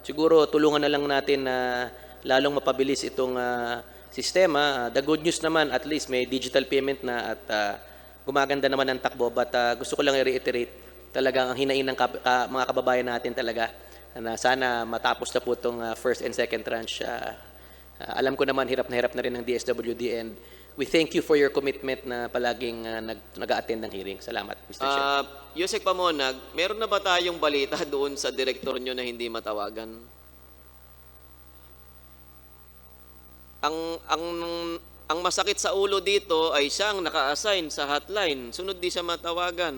Siguro tulungan na lang natin na lalong mapabilis itong sistema. The good news naman, at least may digital payment na at gumaganda naman ang takbo. But gusto ko lang i-reiterate talagang ang hinain ng mga kababayan natin talaga na sana matapos na po itong first and second tranche. Alam ko naman hirap na rin ng DSWD and we thank you for your commitment na palaging nag-a-attend ng hearing. Salamat, Mr. Chair. Yusek Pamonag, meron na ba tayong balita doon sa direktor nyo na hindi matawagan? Ang masakit sa ulo dito ay siyang naka-assign sa hotline. Sunod di siya matawagan.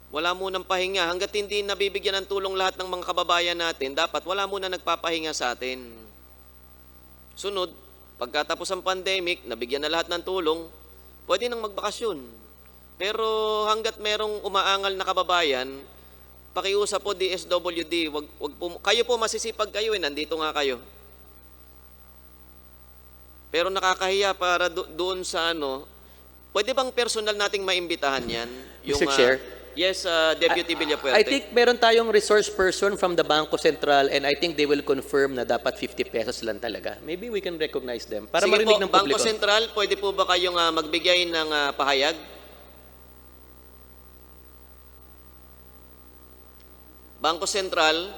Wala munang pahinga. Hanggat hindi nabibigyan ng tulong lahat ng mga kababayan natin, dapat wala muna nagpapahinga sa atin. Sunod, pagkatapos ng pandemic, nabigyan na lahat ng tulong, pwede nang magbakasyon. Pero hanggat merong umaangal na kababayan, pakiusap po DSWD, wag po, kayo po masisipag kayo, nandito nga kayo. Pero nakakahiya para doon sa pwede bang personal nating maimbitahan yan? Mr. Chair? Yes, Deputy Villapuerte. I think meron tayong resource person from the Bangko Sentral and I think they will confirm na dapat 50 pesos lang talaga. Maybe we can recognize them para Sige marinig po, ng publiko. Bangko Sentral, pwede po ba kayong magbigay ng pahayag? Bangko Sentral,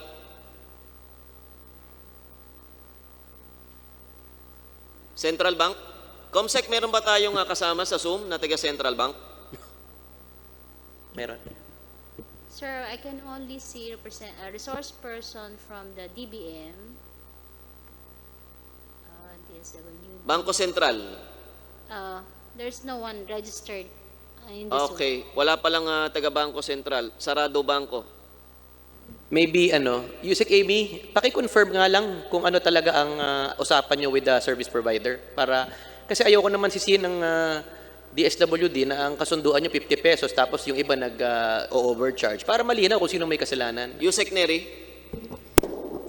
Central Bank? Comsec, meron ba tayong kasama sa Zoom na taga Central Bank? Meron. Sir, I can only see a resource person from the DBM. DSW. Bangko Sentral. There's no one registered in the Zoom. Okay, wala palang taga Bangko Sentral. Sarado bangko. Maybe Yusek Amy, paki-confirm nga lang kung ano talaga ang usapan nyo with the service provider para kasi ayoko naman sisihin ng DSWD na ang kasunduan nyo 50 pesos tapos yung iba nag-overcharge para malinaw kung sino may kasalanan. Yusek Neri.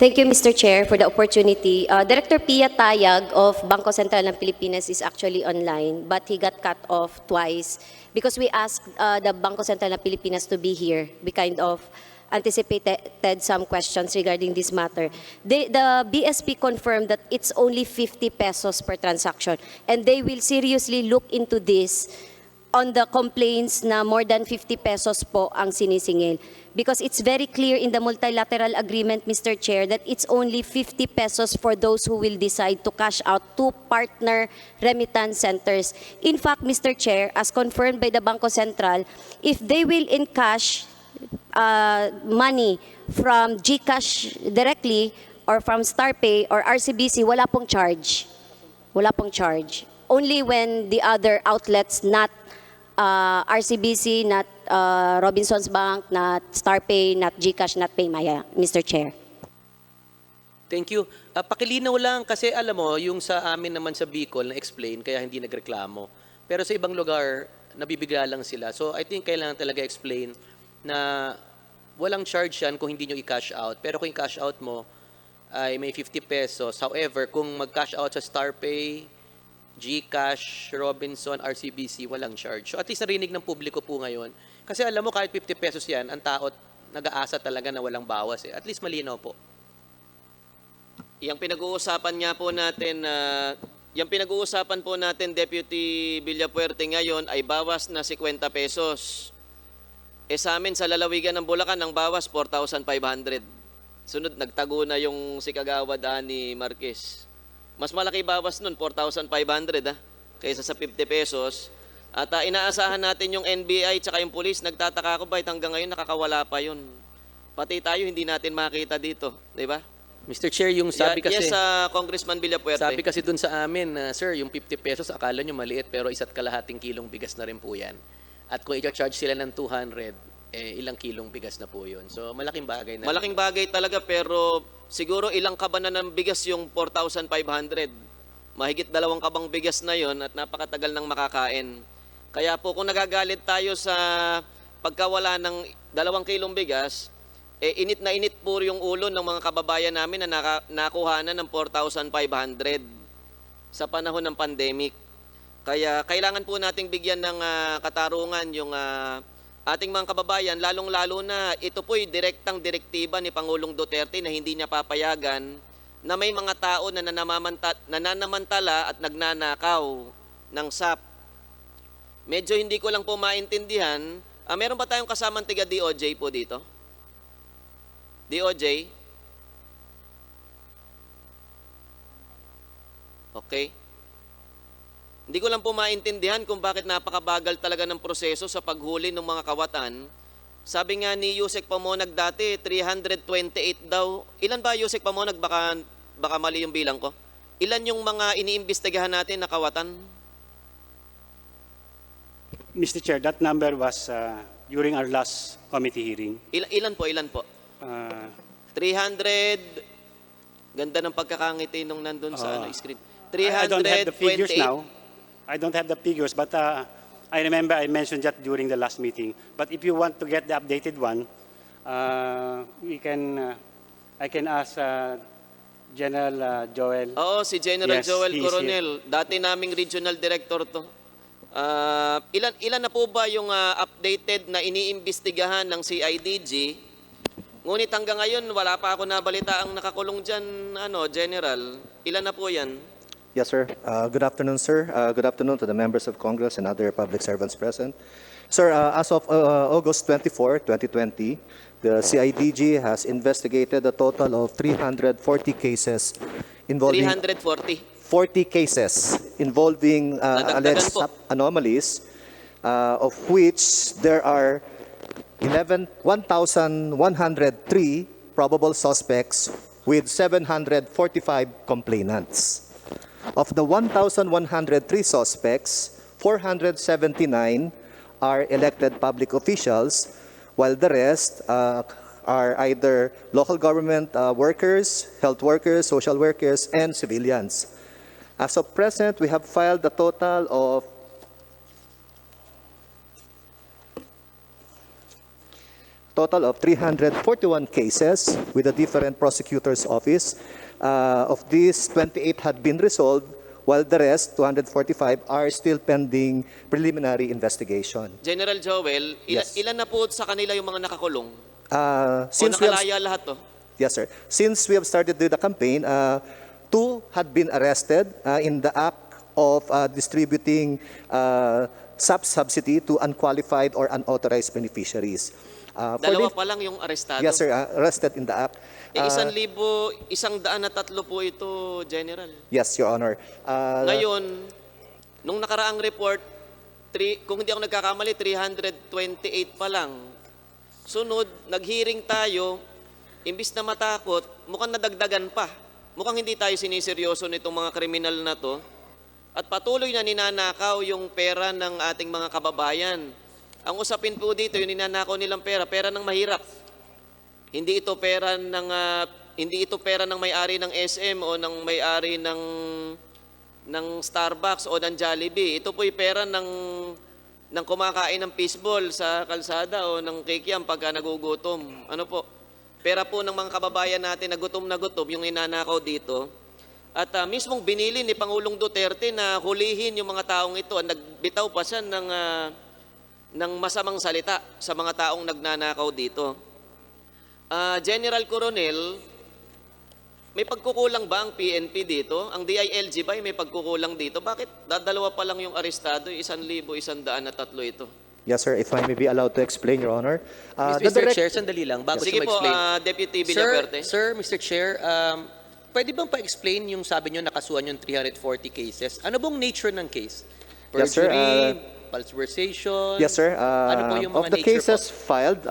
Thank you, Mr. Chair, for the opportunity. Director Pia Tayag of Bangko Sentral ng Pilipinas is actually online, but he got cut off twice because we asked the Bangko Sentral ng Pilipinas to be here. We kind of anticipated some questions regarding this matter. The BSP confirmed that it's only 50 pesos per transaction, and they will seriously look into this on the complaints na more than 50 pesos po ang sinisingil. Because it's very clear in the multilateral agreement, Mr. Chair, that it's only 50 pesos for those who will decide to cash out to partner remittance centers. In fact, Mr. Chair, as confirmed by the Bangko Sentral, if they will encash money from GCash directly or from StarPay or RCBC, wala pong charge. Wala pong charge. Only when the other outlets, not RCBC, not Robinsons Bank, not StarPay, not GCash, not PayMaya, Mr. Chair. Thank you. Pakilinaw lang kasi alam mo, yung sa amin naman sa Bicol na-explain kaya hindi nagreklamo. Pero sa ibang lugar, nabibigla lang sila. So I think kailangan talaga explain na walang charge yan kung hindi nyo i-cash out. Pero kung i-cash out mo ay may 50 pesos. However, kung mag-cash out sa StarPay, GCash, Robinson, RCBC, walang charge. So at least narinig ng publiko po ngayon. Kasi alam mo, kahit 50 pesos yan, ang tao nag-aasa talaga na walang bawas. At least malinaw po. Yung pinag-uusapan nga po natin, Deputy Villapuerte ngayon ay bawas na 50 pesos. Sa amin sa lalawigan ng Bulacan, ang bawas 4,500. Sunod, nagtago na yung si Kagawad ni Marquez. Mas malaki bawas nun, 4,500 kaysa sa 50 pesos. At inaasahan natin yung NBI tsaka yung police, nagtataka ako bakit hanggang ngayon nakakawala pa yun. Pati tayo hindi natin makita dito, di ba? Mr. Chair, yung sabi kasi... Yes, Congressman Villapuerte. Sabi kasi dun sa amin, sir, yung 50 pesos, akala nyo maliit, pero 1.5 kilong bigas na rin po yan. At kung i-charge sila ng 200, ilang kilong bigas na po yun. So, malaking bagay na. Malaking bagay talaga, pero siguro ilang kabanan ng bigas yung 4,500. Mahigit 2 kabang bigas na yon at napakatagal nang makakain. Kaya po kung nagagalit tayo sa pagkawala ng 2 kilong bigas, init na init po yung ulo ng mga kababayan namin na nakuhanan ng 4,500 sa panahon ng pandemic. Kaya kailangan po nating bigyan ng katarungan yung ating mga kababayan, lalong-lalo na ito po'y direktang direktiba ni Pangulong Duterte na hindi niya papayagan na may mga tao na nananamantala at nagnanakaw ng SAP. Medyo hindi ko lang po maintindihan. Meron ba tayong kasamang tiga DOJ po dito? DOJ? Okay. Hindi ko lang po maintindihan kung bakit napakabagal talaga ng proseso sa paghuli ng mga kawatan. Sabi nga ni Yusek Pamonag dati, 328 daw. Ilan ba Yusek Pamonag? Baka mali yung bilang ko. Ilan yung mga iniimbestigahan natin na kawatan? Mr. Chair, that number was during our last committee hearing. Ilan po? 300. Ganda ng pagkakangiti nung nandun sa screen. I don't have the figures 328. now. I don't have the figures, but I remember I mentioned that during the last meeting. But if you want to get the updated one, I can ask General Joel. Oo, si General Yes, Joel he is Coronel. Dati naming regional director to. Ilan na po ba yung updated na iniimbestigahan ng CIDG? Ngunit hanggang ngayon, wala pa ako nabalita ang nakakulong dyan, General. Ilan na po yan? Yes, sir. Good afternoon, sir. Good afternoon to the members of Congress and other public servants present. Sir, as of August 24, 2020, the CIDG has investigated a total of 340 cases involving... 340? 40 cases involving Nadagdagan alleged po. anomalies, of which there are 1,103 probable suspects with 745 complainants. Of the 1,103 suspects, 479 are elected public officials, while the rest are either local government workers, health workers, social workers, and civilians. As of present, we have filed a total of 341 cases with the different prosecutor's office. Of these, 28 had been resolved, while the rest, 245, are still pending preliminary investigation. General Joel, Yes. ilan na po sa kanila yung mga nakakulong? O Since we have, nakalaya lahat to? yes, sir. Since we have started the campaign, 2 had been arrested in the act of distributing SAP subsidy to unqualified or unauthorized beneficiaries. Dalawa pa lang yung arestado. Yes, sir. Arrested in the act. 1,103 po ito, General. Yes, Your Honor. Ngayon, nung nakaraang report, kung hindi ako nagkakamali, 328 pa lang. Sunod, nag-hearing tayo, imbis na matakot, mukhang nadagdagan pa. Mukhang hindi tayo siniseryoso nitong mga kriminal na to. At patuloy na ninanakaw yung pera ng ating mga kababayan. Ang usapin po dito, yung ninanakaw nilang pera ng mahirap. Hindi ito pera ng may-ari ng SM o ng may-ari ng Starbucks o ng Jollibee. Ito po'y pera ng kumakain ng fishball sa kalsada o ng kikiam pagka nagugutom. Ano po? Pera po ng mga kababayan natin na gutom yung ninanakaw dito. At mismong binili ni Pangulong Duterte na hulihin yung mga taong ito. Nagbitaw pa siya ng masamang salita sa mga taong nagnanakaw dito. General Coronel, may pagkukulang ba ang PNP dito? Ang DILG ba may pagkukulang dito? Bakit dadalawa pa lang yung arestado, 1,103 ito? Yes, sir. If I may be allowed to explain, Your Honor. Mr. Chair, sandali lang, bago Sige siya po, ma-explain. Deputy Villaperte. Sir, Mr. Chair, pwede bang pa-explain yung sabi nyo nakasuhan yung 340 cases? Ano bang nature ng case? Yes, sir. Perjury, falsification? Yes, sir. Ano po yung Of mga the nature cases filed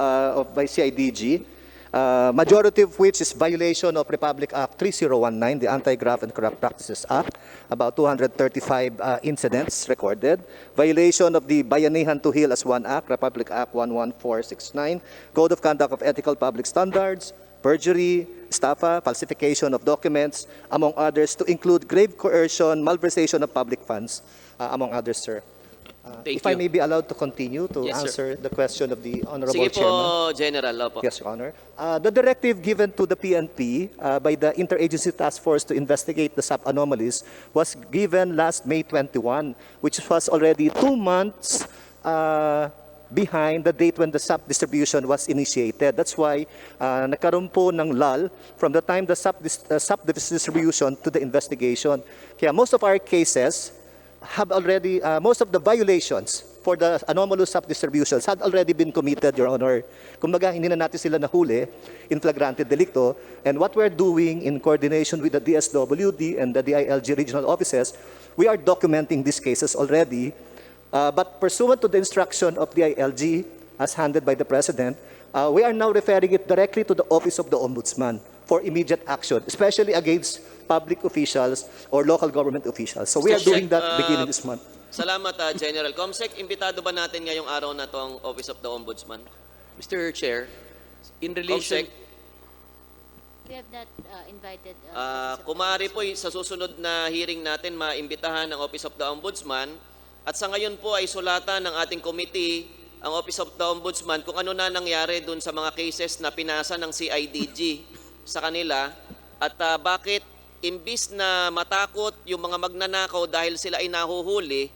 by CIDG, majority of which is violation of Republic Act 3019, the Anti-Graft and Corrupt Practices Act, about 235 incidents recorded. Violation of the Bayanihan to Heal as One Act, Republic Act 11469, Code of Conduct of Ethical Public Standards, perjury, estafa, falsification of documents, among others, to include grave coercion, malversation of public funds, among others, sir. Thank If I you. may be allowed to continue to Yes, sir. answer the question of the Honorable Sige po, Chairman. General. Opo. Yes, Your Honor. The directive given to the PNP by the Interagency Task Force to investigate the SAP anomalies was given last May 21, which was already 2 months behind the date when the SAP distribution was initiated. That's why nagkaroon po ng lull from the time the SAP distribution to the investigation. Kaya most of our cases have already, most of the violations for the anomalous SAP distributions had already been committed, Your Honor. Kumbaga, hindi na natin sila nahuli in flagrante delicto. And what we're doing in coordination with the DSWD and the DILG regional offices, we are documenting these cases already. But pursuant to the instruction of DILG, as handed by the President, we are now referring it directly to the Office of the Ombudsman for immediate action, especially against public officials or local government officials. So we are doing that beginning this month. Salamat, General. Comsec, imbitado ba natin ngayong araw na to ang Office of the Ombudsman? Mr. Chair, in relation... Comsec, We have not invited. kung maaari po sa susunod na hearing natin, maimbitahan ang Office of the Ombudsman. At sa ngayon po ay sulatan ng ating committee ang Office of the Ombudsman kung ano na nangyari dun sa mga cases na pinasa ng CIDG sa kanila at bakit imbis na matakot yung mga magnanakaw dahil sila ay nahuhuli,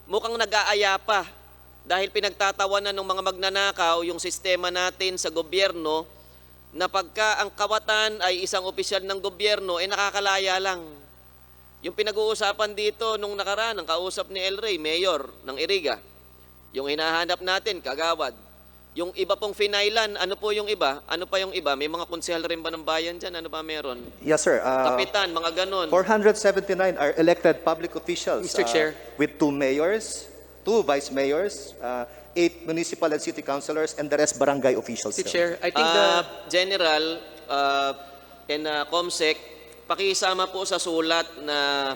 mukhang nag-aaya pa dahil pinagtatawanan ng mga magnanakaw yung sistema natin sa gobyerno na pagka ang kawatan ay isang opisyal ng gobyerno, nakakalaya lang. Yung pinag-uusapan dito nung nakaraan, ang kausap ni El Rey, Mayor ng Iriga, yung hinahanap natin, kagawad. Yung iba pong finailan, ano po yung iba? Ano pa yung iba? May mga konsehal rin ba ng bayan dyan? Ano ba meron? Yes, sir. Kapitan, mga ganon. 479 are elected public officials. Mr. Chair. With 2 mayors, 2 vice mayors, 8 municipal and city councilors, and the rest barangay officials. Mr. sir. Chair, I think the General and Comsec, pakisama po sa sulat na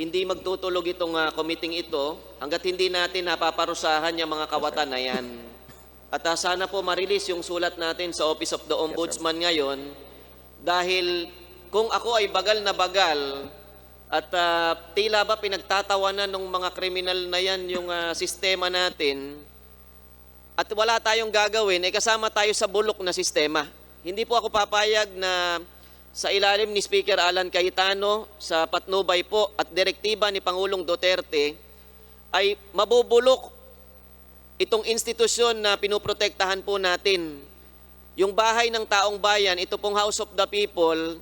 hindi magtutulog itong committee ito hanggat hindi natin napaparusahan yung mga kawatan na yan. At sana po ma-release yung sulat natin sa Office of the Ombudsman ngayon dahil kung ako ay bagal na bagal at tila ba pinagtatawanan ng mga kriminal na yan yung sistema natin at wala tayong gagawin, kasama tayo sa bulok na sistema. Hindi po ako papayag na sa ilalim ni Speaker Alan Cayetano sa patnubay po at direktiba ni Pangulong Duterte ay mabubulok itong institusyon na pinoprotektahan po natin. Yung bahay ng taong bayan, ito pong House of the People,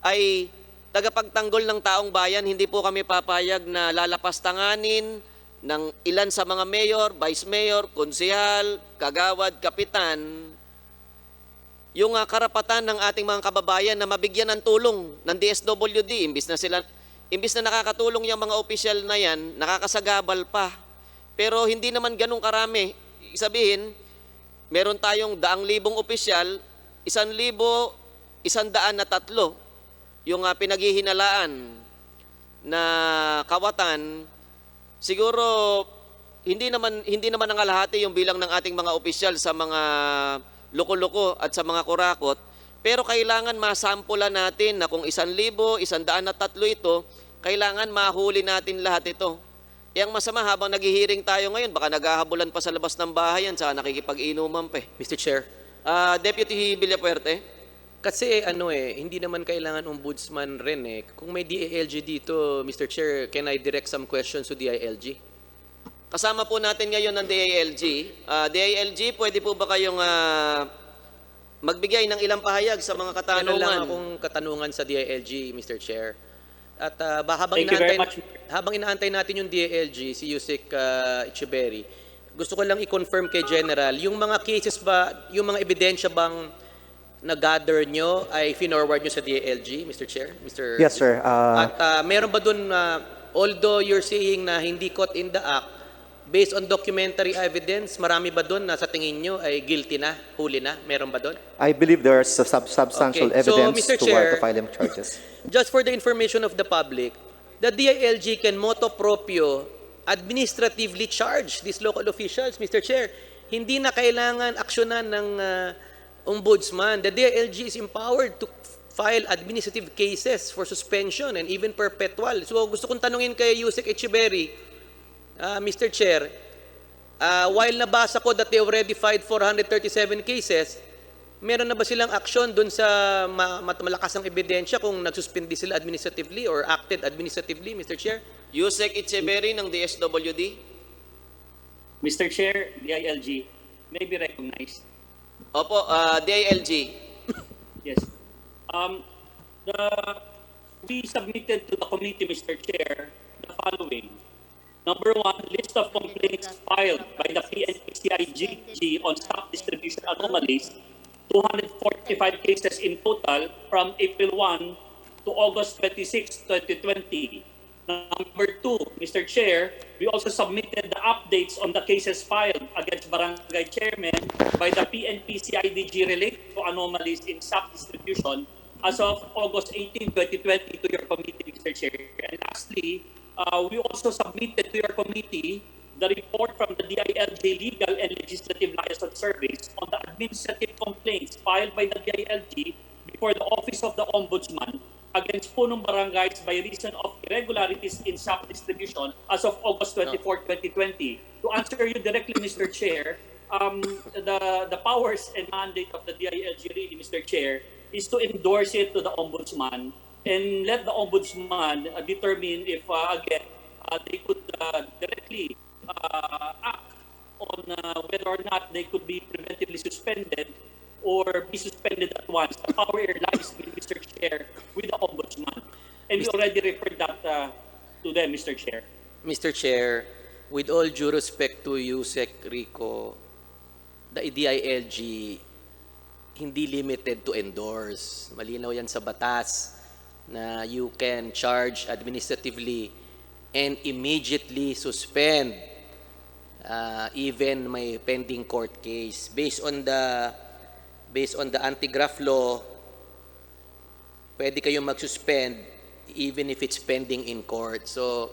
ay tagapagtanggol ng taong bayan. Hindi po kami papayag na lalapastanganin ng ilan sa mga mayor, vice mayor, konsehal, kagawad, kapitan, yung karapatan ng ating mga kababayan na mabigyan ng tulong ng DSWD. Imbis na nakakatulong yung mga opisyal na yan, nakakasagabal pa. Pero hindi naman ganun karami. Sabihin, meron tayong 100,000 opisyal, 1,103 yung pinaghihinalaan na kawatan. Siguro hindi naman nangalahati yung bilang ng ating mga opisyal sa mga loko-loko at sa mga kurakot, pero kailangan masampulan natin na kung 1,103 ito, kailangan mahuli natin lahat ito. Yang masama, habang naghihiring tayo ngayon, baka naghahabulan pa sa labas ng bahay yan, saka nakikipag-inuman pa. Mr. Chair, Deputy Villapuerte. kasi hindi naman kailangan ombudsman rin. Kung may DILG dito, Mr. Chair, can I direct some questions to DILG? Kasama po natin ngayon ng DILG. DILG, pwede po ba kayong magbigay ng ilang pahayag sa mga Meron lang katanungan? akong katanungan sa DILG, Mr. Chair. At Thank you very much. habang inaantay natin yung DILG, si Yusek Echeverry, gusto ko lang i-confirm kay General, yung mga cases ba, yung mga ebidensya bang na-gather nyo ay finorward nyo sa DILG, Mr. Chair? Yes, sir. At meron ba dun, although you're saying na hindi caught in the act, based on documentary evidence, marami ba dun na sa tingin nyo ay guilty na, huli na? Meron ba dun? I believe there is substantial Okay. So, evidence Mr. to Chair, warrant to file them charges. Just for the information of the public, the DILG can motu proprio administratively charge these local officials, Mr. Chair. Hindi na kailangan aksyonan ng ombudsman. The DILG is empowered to file administrative cases for suspension and even perpetual. So gusto kong tanungin kay Yusek Echeverry, Mr. Chair, while nabasa ko that they already filed 437 cases, meron na ba silang aksyon dun sa malakas ang ebidensya kung nagsuspindi sila administratively or acted administratively, Mr. Chair? Yusek Echeverry ng DSWD. Mr. Chair, DILG may be recognized. Opo, DILG. Yes. We submitted to the committee, Mr. Chair, the following. Number 1, list of complaints filed by the PNP-CIDG on stock distribution anomalies, 245 cases in total from April 1 to August 26, 2020. Number 2, Mr. Chair, we also submitted the updates on the cases filed against barangay chairmen by the PNP-CIDG related to anomalies in stock distribution as of August 18, 2020 to your committee, Mr. Chair. And lastly, we also submitted to your committee the report from the DILG Legal and Legislative Liaison Service on the administrative complaints filed by the DILG before the Office of the Ombudsman against punong barangays by reason of irregularities in SAP distribution as of August 24, 2020. To answer you directly, Mr. Chair, the powers and mandate of the DILG really, Mr. Chair, is to endorse it to the Ombudsman and let the Ombudsman determine if, again, they could directly act on whether or not they could be preventively suspended or be suspended at once. The power lies with Mr. Chair, with the Ombudsman. And we already referred that to them, Mr. Chair. Mr. Chair, with all due respect to Yusek Rico, the DILG hindi limited to endorse. Malinaw yan sa batas na you can charge administratively and immediately suspend even may pending court case. Based on the anti-graft law, pwede kayong mag-suspend even if it's pending in court. So,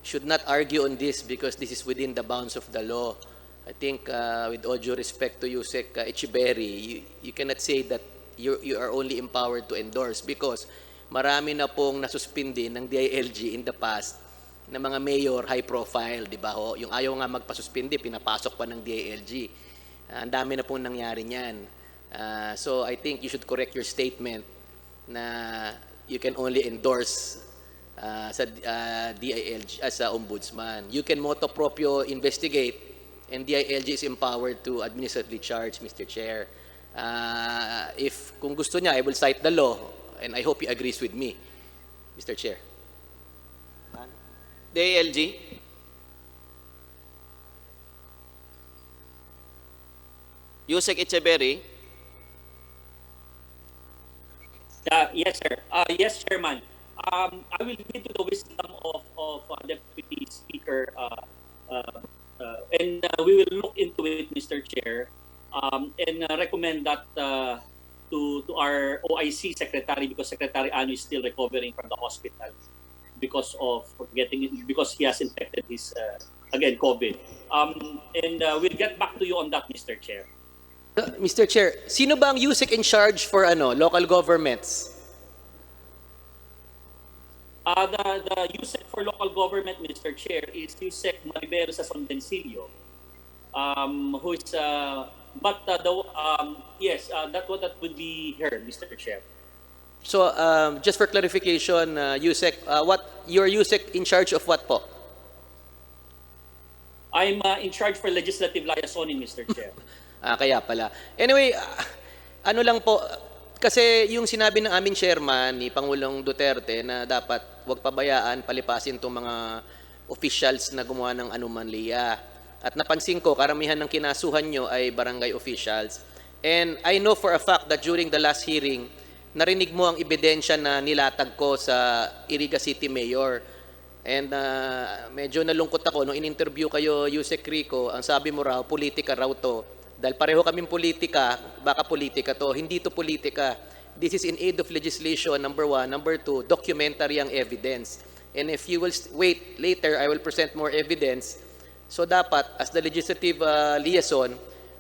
should not argue on this because this is within the bounds of the law. I think with all due respect to Yusek Echeverry, you cannot say that you are only empowered to endorse because marami na pong nasuspindi ng DILG in the past na mga mayor high profile, di ba ho? Yung ayaw nga magpasuspindi, pinapasok pa ng DILG. Ang dami na pong nangyari niyan. So I think you should correct your statement na you can only endorse sa DILG as a ombudsman. You can motu proprio investigate and DILG is empowered to administratively charge, Mr. Chair. If kung gusto niya, I will cite the law and I hope he agrees with me, Mr. Chair. DILG. Yusek Echeverry. Yes, sir. Yes, Chairman. I will lead to the wisdom of Deputy Speaker, and we will look into it, Mr. Chair, and recommend that to our OIC Secretary, because Secretary Ano is still recovering from the hospital because he has infected his again COVID. And we'll get back to you on that, Mr. Chair. Mr. Chair, sino ba ang USEC in charge for local governments? The USEC for local government, Mr. Chair, is USEC Maribero sa Sondencillo, who is that would be her, Mr. Chair. So just for clarification, USEC, you're USEC in charge of what po? I'm in charge for legislative liaison, Mr. Chair. Kaya pala. Anyway, ano lang po, kasi yung sinabi ng aming chairman ni Pangulong Duterte na dapat wag pabayaan, palipasin itong mga officials na gumawa ng anomalya. At napansin ko, karamihan ng kinasuhan nyo ay barangay officials. And I know for a fact that during the last hearing, narinig mo ang ebidensya na nilatag ko sa Iriga City Mayor. And medyo nalungkot ako nung in-interview kayo, Yusek Rico, ang sabi mo raw, politika raw to. Dahil pareho kaming politika, baka politika to. Hindi to politika. This is in aid of legislation, number one. Number two, documentary ang evidence. And if you will wait, later I will present more evidence. So dapat, as the legislative liaison,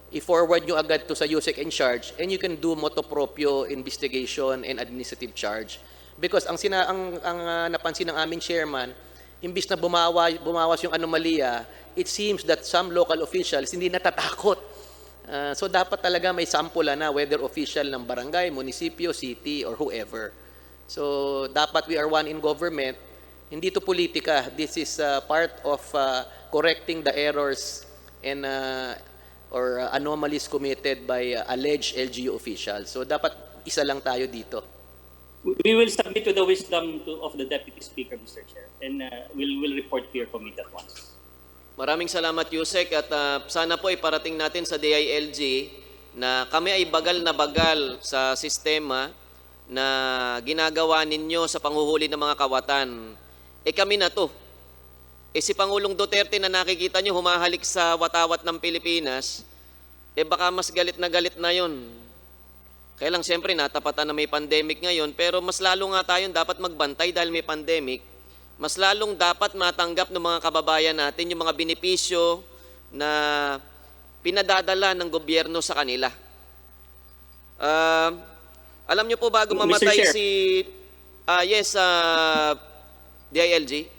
i-forward nyo agad to sa USEC in charge and you can do motu proprio investigation and administrative charge. Because ang napansin ng aming chairman, imbis na bumawas yung anomalya, it seems that some local officials hindi natatakot. So dapat talaga may sample na whether official ng barangay, munisipyo, city, or whoever. So dapat we are one in government. Hindi to politika. This is part of correcting the errors and or anomalies committed by alleged LGU officials. So dapat isa lang tayo dito. We will submit to the wisdom of the Deputy Speaker, Mr. Chair, and we'll report to your committee at once. Maraming salamat, Yusek, at sana po iparating natin sa DILG na kami ay bagal na bagal sa sistema na ginagawa ninyo sa panghuhuli ng mga kawatan. Kami na to. Si Pangulong Duterte na nakikita nyo humahalik sa watawat ng Pilipinas, baka mas galit na yon. Kaya lang siyempre natapatan na may pandemic ngayon, pero mas lalo nga tayong dapat magbantay dahil may pandemic. Mas lalong dapat matanggap ng mga kababayan natin yung mga benepisyo na pinadadala ng gobyerno sa kanila. Alam nyo po bago mamatay si DILG?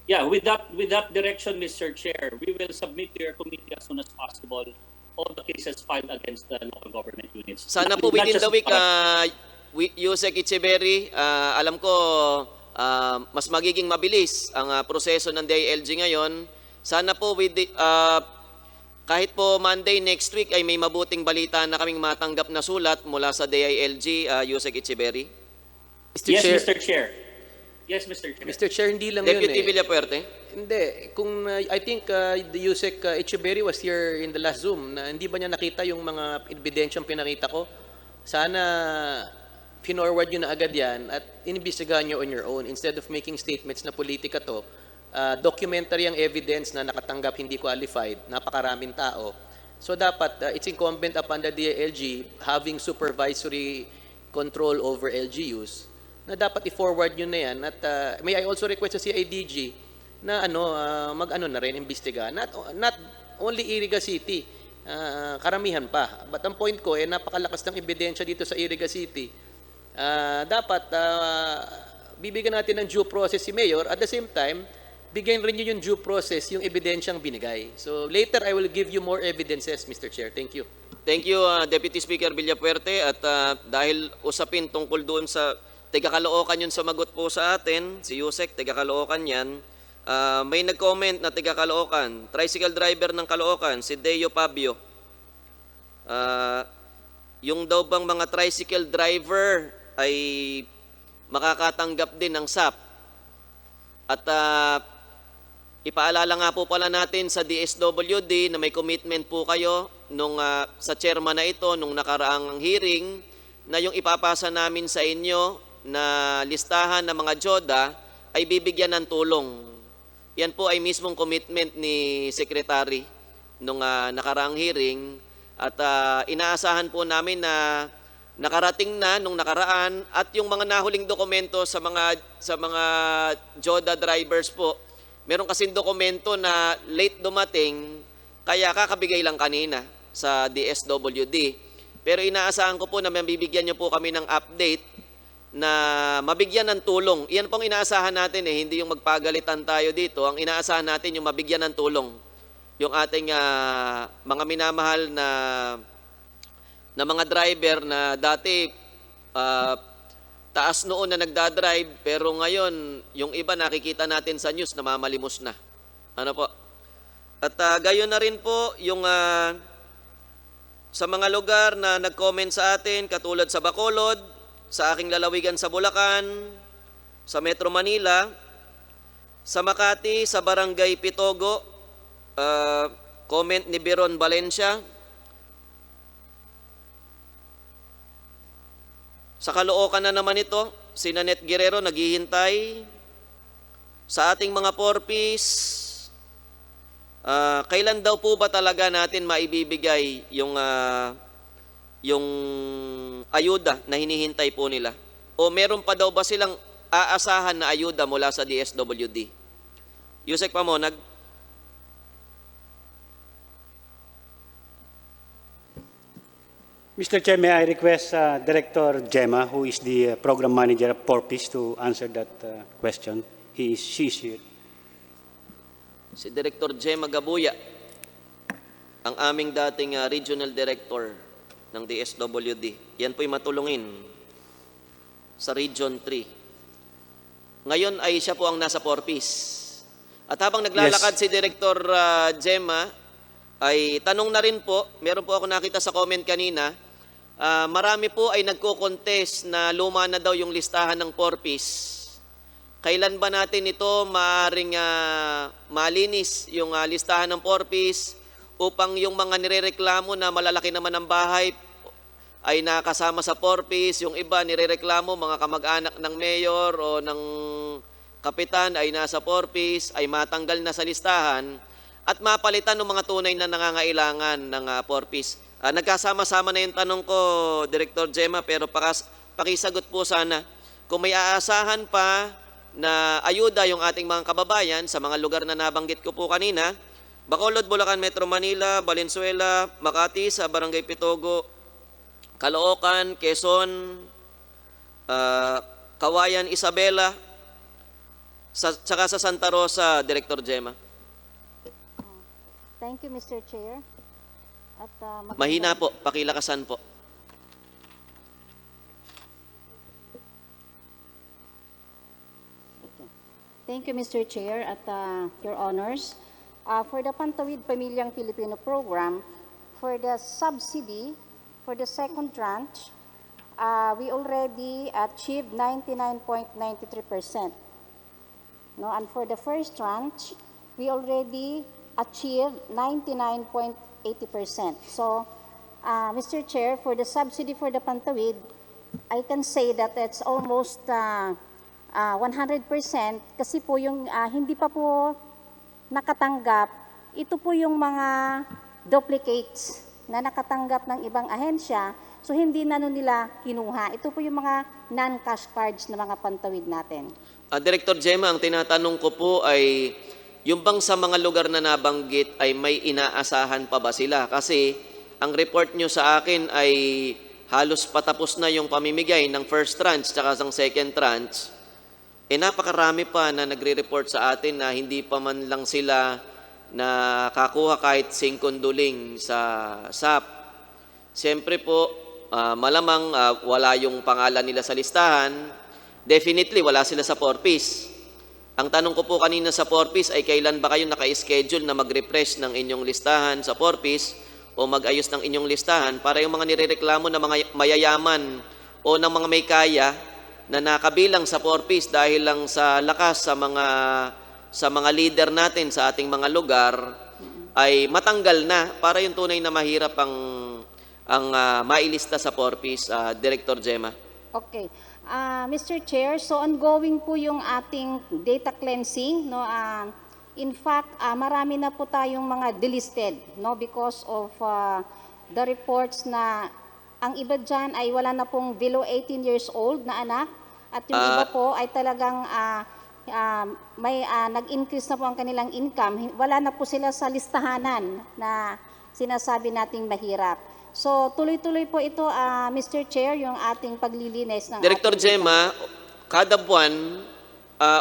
Yeah, with that direction, Mr. Chair, we will submit to your committee as soon as possible all the cases filed against the local government units. Sana po within the week, Yusek Echeverry, alam ko mas magiging mabilis ang proseso ng DILG ngayon. Sana po kahit po Monday next week ay may mabuting balita na kaming matanggap na sulat mula sa DILG, Yusek Echeverry. Yes, Mr. Chair. Yes, Mr. Chair. Mr. Chair, hindi lang yun Deputy eh. Villapuerte. Hindi. Kung I think the Yusek Echeverry was here in the last Zoom, na hindi ba niya nakita yung mga ebidensyang pinakita ko? Sana pinorward nyo na agad yan at inimbestigahan nyo on your own instead of making statements na politika to. Documentary ang evidence na nakatanggap hindi qualified, napakaraming tao. So dapat it's incumbent upon the DILG having supervisory control over LGUs na dapat i-forward nyo na yan at may I also request sa CIDG na mag-ano na rin, imbestiga. Not only Iriga City, karamihan pa. But ang point ko, napakalakas ng ebidensya dito sa Iriga City. Dapat bibigyan natin ng due process si Mayor. At the same time, bigyan rin nyo yung due process, yung ebidensyang binigay. So later, I will give you more evidences, Mr. Chair. Thank you. Thank you, Deputy Speaker Villapuerte. At dahil usapin tungkol doon sa taga-Caloocan yun sumagot po sa atin, si Yusek, taga-Caloocan yan. May nag-comment na taga-Caloocan, tricycle driver ng Caloocan, si Deo Pabio. Yung daw bang mga tricycle driver ay makakatanggap din ng SAP. At ipaalala nga po pala natin sa DSWD na may commitment po kayo nung, sa chairman na ito, nung nakaraang hearing, na yung ipapasa namin sa inyo na listahan ng mga JODA ay bibigyan ng tulong. Yan po ay mismong commitment ni Secretary nung nakaraang hearing at inaasahan po namin na nakarating na nung nakaraan at yung mga nahuling dokumento sa mga JODA drivers po. Meron kasing dokumento na late dumating kaya kakabigay lang kanina sa DSWD. Pero inaasahan ko po na mabibigyan niyo po kami ng update na mabigyan ng tulong. Iyan pong inaasahan natin hindi yung magpagalitan tayo dito. Ang inaasahan natin yung mabigyan ng tulong. Yung ating mga minamahal na mga driver na dati taas noon na nagdadrive pero ngayon yung iba nakikita natin sa news namamalimos na. Ano po? At gayon na rin po yung sa mga lugar na nag-comment sa atin katulad sa Bacolod, sa aking lalawigan sa Bulacan, sa Metro Manila, sa Makati, sa Barangay Pitogo, comment ni Biron Valencia. Sa Caloocan na naman ito, si Nanette Guerrero naghihintay. Sa ating mga porpis, kailan daw po ba talaga natin maibibigay yung ayuda na hinihintay po nila? O meron pa daw ba silang aasahan na ayuda mula sa DSWD? Yusek Pamonag. Mr. Chair, may I request Director Gemma, who is the Program Manager of Porpis, to answer that question. She is here. Si Director Gemma Gabuya, ang aming dating Regional Director ng DSWD. Yan po'y matulungin sa Region 3. Ngayon ay siya po ang nasa Porpis. At habang naglalakad si Director Gemma, ay tanong na rin po, meron po ako nakita sa comment kanina, marami po ay nagko-contest na luma na daw yung listahan ng Porpis. Kailan ba natin ito maaaring malinis yung listahan ng Porpis upang yung mga nirereklamo na malalaki naman ang bahay ay nakasama sa Porpis, yung iba nirereklamo mga kamag-anak ng mayor o ng kapitan ay nasa Porpis, ay matanggal na sa listahan at mapalitan ng mga tunay na nangangailangan ng Porpis. Nagkasama-sama na yung tanong ko, Director Gemma, pero pakisagot po sana kung may aasahan pa na ayuda yung ating mga kababayan sa mga lugar na nabanggit ko po kanina, Bacolod, Bulacan, Metro Manila, Valenzuela, Makati, sa Barangay Pitogo, Caloocan, Quezon, Kawayan, Isabela, tsaka sa Santa Rosa, Director Gemma. Thank you, Mr. Chair. At, Mahina po, pakilakasan po. Thank you, Mr. Chair, at Your Honors. For the Pantawid Pamilyang Pilipino Program, for the subsidy, for the second tranche, we already achieved 99.93%. No? And for the first tranche, we already achieved 99.80%. So, Mr. Chair, for the subsidy for the Pantawid, I can say that it's almost 100% kasi po yung hindi pa po nakatanggap, ito po yung mga duplicates na nakatanggap ng ibang ahensya, so hindi na nun nila kinuha. Ito po yung mga non-cash cards na mga Pantawid natin. Director Gemma, ang tinatanong ko po ay, yung bang sa mga lugar na nabanggit ay may inaasahan pa ba sila? Kasi ang report nyo sa akin ay halos patapos na yung pamimigay ng first tranche tsaka ng second tranche. Napakarami pa na nagre-report sa atin na hindi pa man lang sila nakakuha kahit singkonduling sa SAP. Siyempre po, malamang wala yung pangalan nila sa listahan. Definitely, wala sila sa 4-piece. Ang tanong ko po kanina sa 4-piece ay kailan ba kayo naka-schedule na mag-refresh ng inyong listahan sa 4-piece o mag-ayos ng inyong listahan para yung mga nirereklamo na mga mayayaman o ng mga may kaya na nakabilang sa 4-piece dahil lang sa lakas sa mga leader natin sa ating mga lugar ay matanggal na para yung tunay na mahirap ang mailista sa 4-piece, Director Gemma. Okay. Mr. Chair, so ongoing po yung ating data cleansing. No? In fact, marami na po tayong mga delisted, no? Because of the reports na ang iba dyan ay wala na pong below 18 years old na anak at yung iba po ay talagang may nag-increase na po ang kanilang income. Wala na po sila sa listahanan na sinasabi nating mahirap. So tuloy-tuloy po ito, Mr. Chair, yung ating paglilinis ng Director Gemma, kada buwan,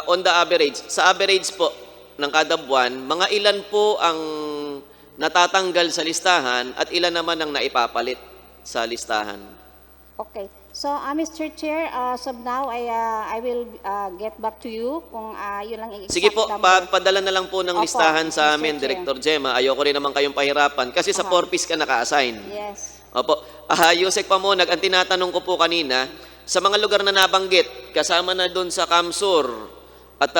on the average, sa average po ng kada buwan, mga ilan po ang natatanggal sa listahan at ilan naman ang naipapalit sa listahan? Okay. So, Mr. Chair, as of now, I will get back to you kung yun lang yung exact Sige po, number. padala na lang po ng Opo, listahan sa Mr. amin, Chair. Director Gemma. Ayoko rin naman kayong pahirapan kasi sa 4-piece ka naka-assign. Yes. Opo. Yusek Pamonag, ang tinatanong ko po kanina, sa mga lugar na nabanggit, kasama na doon sa Kamsur, at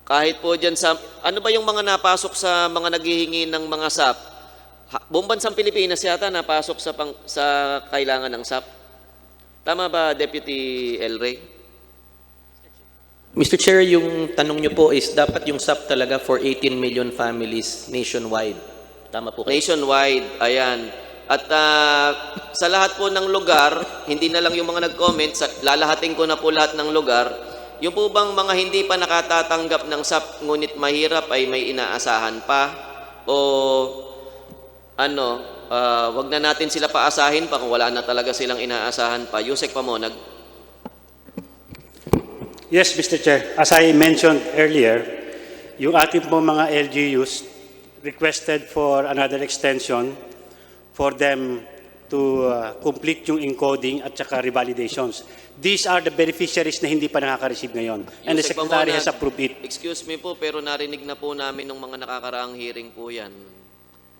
kahit po dyan sa, ano ba yung mga napasok sa mga naghihingi ng mga SAP? Buong bansang Pilipinas yata napasok sa kailangan ng SAP. Tama ba, Deputy El Rey? Mr. Chair, yung tanong nyo po is dapat yung SAP talaga for 18 million families nationwide. Tama po kayo? Nationwide, ayan. At sa lahat po ng lugar, hindi na lang yung mga nag-comment, lalahatin ko na po lahat ng lugar, yung po bang mga hindi pa nakatatanggap ng SAP ngunit mahirap ay may inaasahan pa? O wag na natin sila paasahin pa kung wala na talaga silang inaasahan pa. Yusek Pamonag. Yes, Mr. Chair. As I mentioned earlier, yung ating po mga LGUs requested for another extension for them to complete yung encoding at saka revalidations. These are the beneficiaries na hindi pa nakaka-receive ngayon. And the Yusek Secretary Pamonag, has approved it. Excuse me po, pero narinig na po namin ng mga nakakaraang hearing po yan.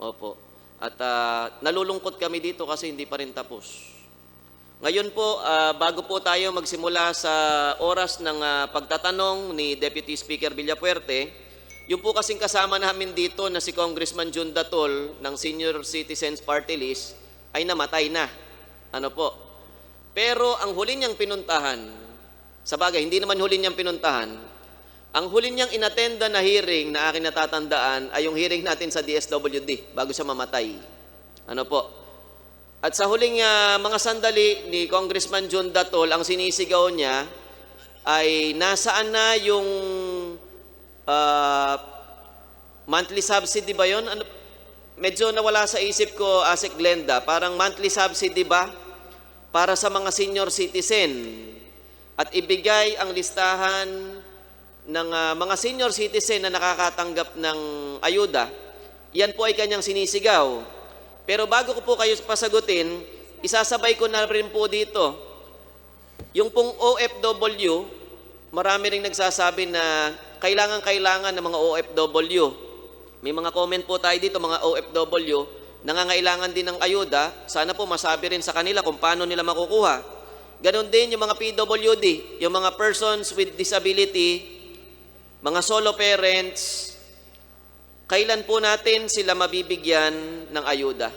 Opo. At nalulungkot kami dito kasi hindi pa rin tapos. Ngayon po, bago po tayo magsimula sa oras ng pagtatanong ni Deputy Speaker Villapuerte, yung po kasing kasama namin dito na si Congressman Jun Datol ng Senior Citizens Party List ay namatay na. Ano po? Pero ang huli niyang pinuntahan, sa bagay, hindi naman huli niyang pinuntahan, ang huli niyang inattenda na hearing na akin natatandaan ay yung hearing natin sa DSWD bago siya mamatay. Ano po? At sa huling mga sandali ni Congressman John Datol, ang sinisigaw niya ay nasaan na yung monthly subsidy ba yun? Medyo nawala sa isip ko, Asik Glenda, parang monthly subsidy ba para sa mga senior citizen at ibigay ang listahan ng mga senior citizen na nakakatanggap ng ayuda. Yan po ay kanyang sinisigaw. Pero bago ko po kayo pasagutin, isasabay ko na rin po dito. Yung pong OFW, marami ring nagsasabi na kailangan ng mga OFW. May mga comment po tayo dito, mga OFW, nangangailangan din ng ayuda. Sana po masabi rin sa kanila kung paano nila makukuha. Ganon din yung mga PWD, yung mga persons with disability mga solo parents, kailan po natin sila mabibigyan ng ayuda?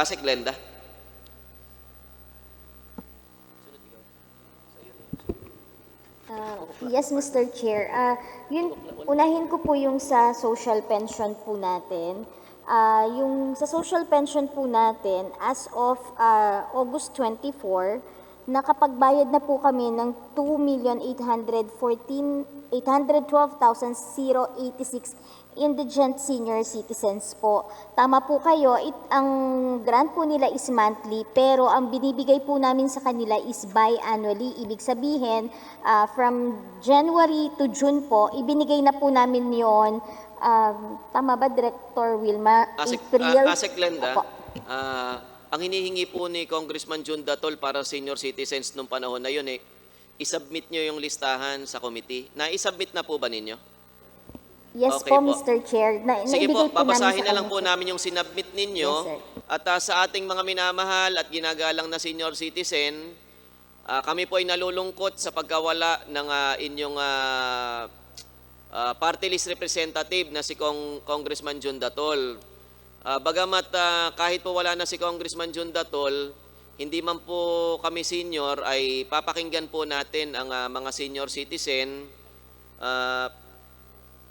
Asek Glenda. Yes, Mr. Chair. Unahin ko po yung sa social pension po natin. Yung sa social pension po natin, as of August 24, nakapagbayad na po kami ng 2,812,086 indigent senior citizens po. Tama po kayo, ang grant po nila is monthly, pero ang binibigay po namin sa kanila is biannually. Ibig sabihin, from January to June po, ibinigay na po namin yon. Tama ba, Director Wilma? Asek Glenda, Opo. ang hinihingi po ni Congressman June Datol para senior citizens nung panahon na yun, isubmit nyo yung listahan sa committee. Na-isubmit na po ba ninyo? Yes Okay po, po. Mr. Chair. Sige po, Naibigay babasahin na namin sa lang po kanya, sir. namin yung sinubmit ninyo. Yes, sir. At sa ating mga minamahal at ginagalang na senior citizen, kami po ay nalulungkot sa pagkawala ng inyong party list representative na si Congressman June Datol. Bagamat kahit po wala na si Congressman June Datol, hindi man po kami senior, ay papakinggan po natin ang mga senior citizen.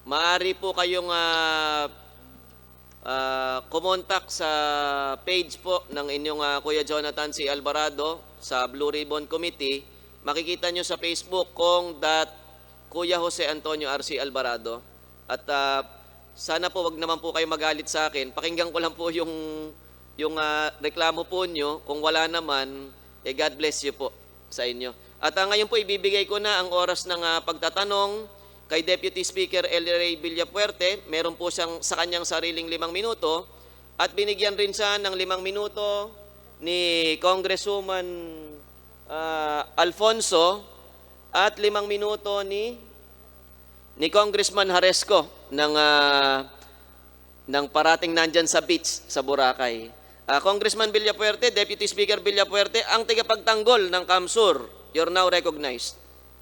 Maaari po kayong kumontak sa page po ng inyong Kuya Jonathan C. Alvarado sa Blue Ribbon Committee. Makikita nyo sa Facebook kung Kuya Jose Antonio R.C. Alvarado. At sana po wag naman po kayo magalit sa akin. Pakinggan ko lang po yung reklamo po nyo. Kung wala naman, God bless you po sa inyo. At ngayon po ibibigay ko na ang oras ng pagtatanong kay Deputy Speaker El Rey Villapuerte. Meron po siyang sa kanyang sariling 5 minuto. At binigyan rin siya ng 5 minuto ni Congresswoman Alfonso at 5 minuto ni Congressman Haresco ng parating nandyan sa beach sa Boracay. Congressman Villapuerte, Deputy Speaker Villapuerte, ang tagapagtanggol ng Kamsur. You're now recognized.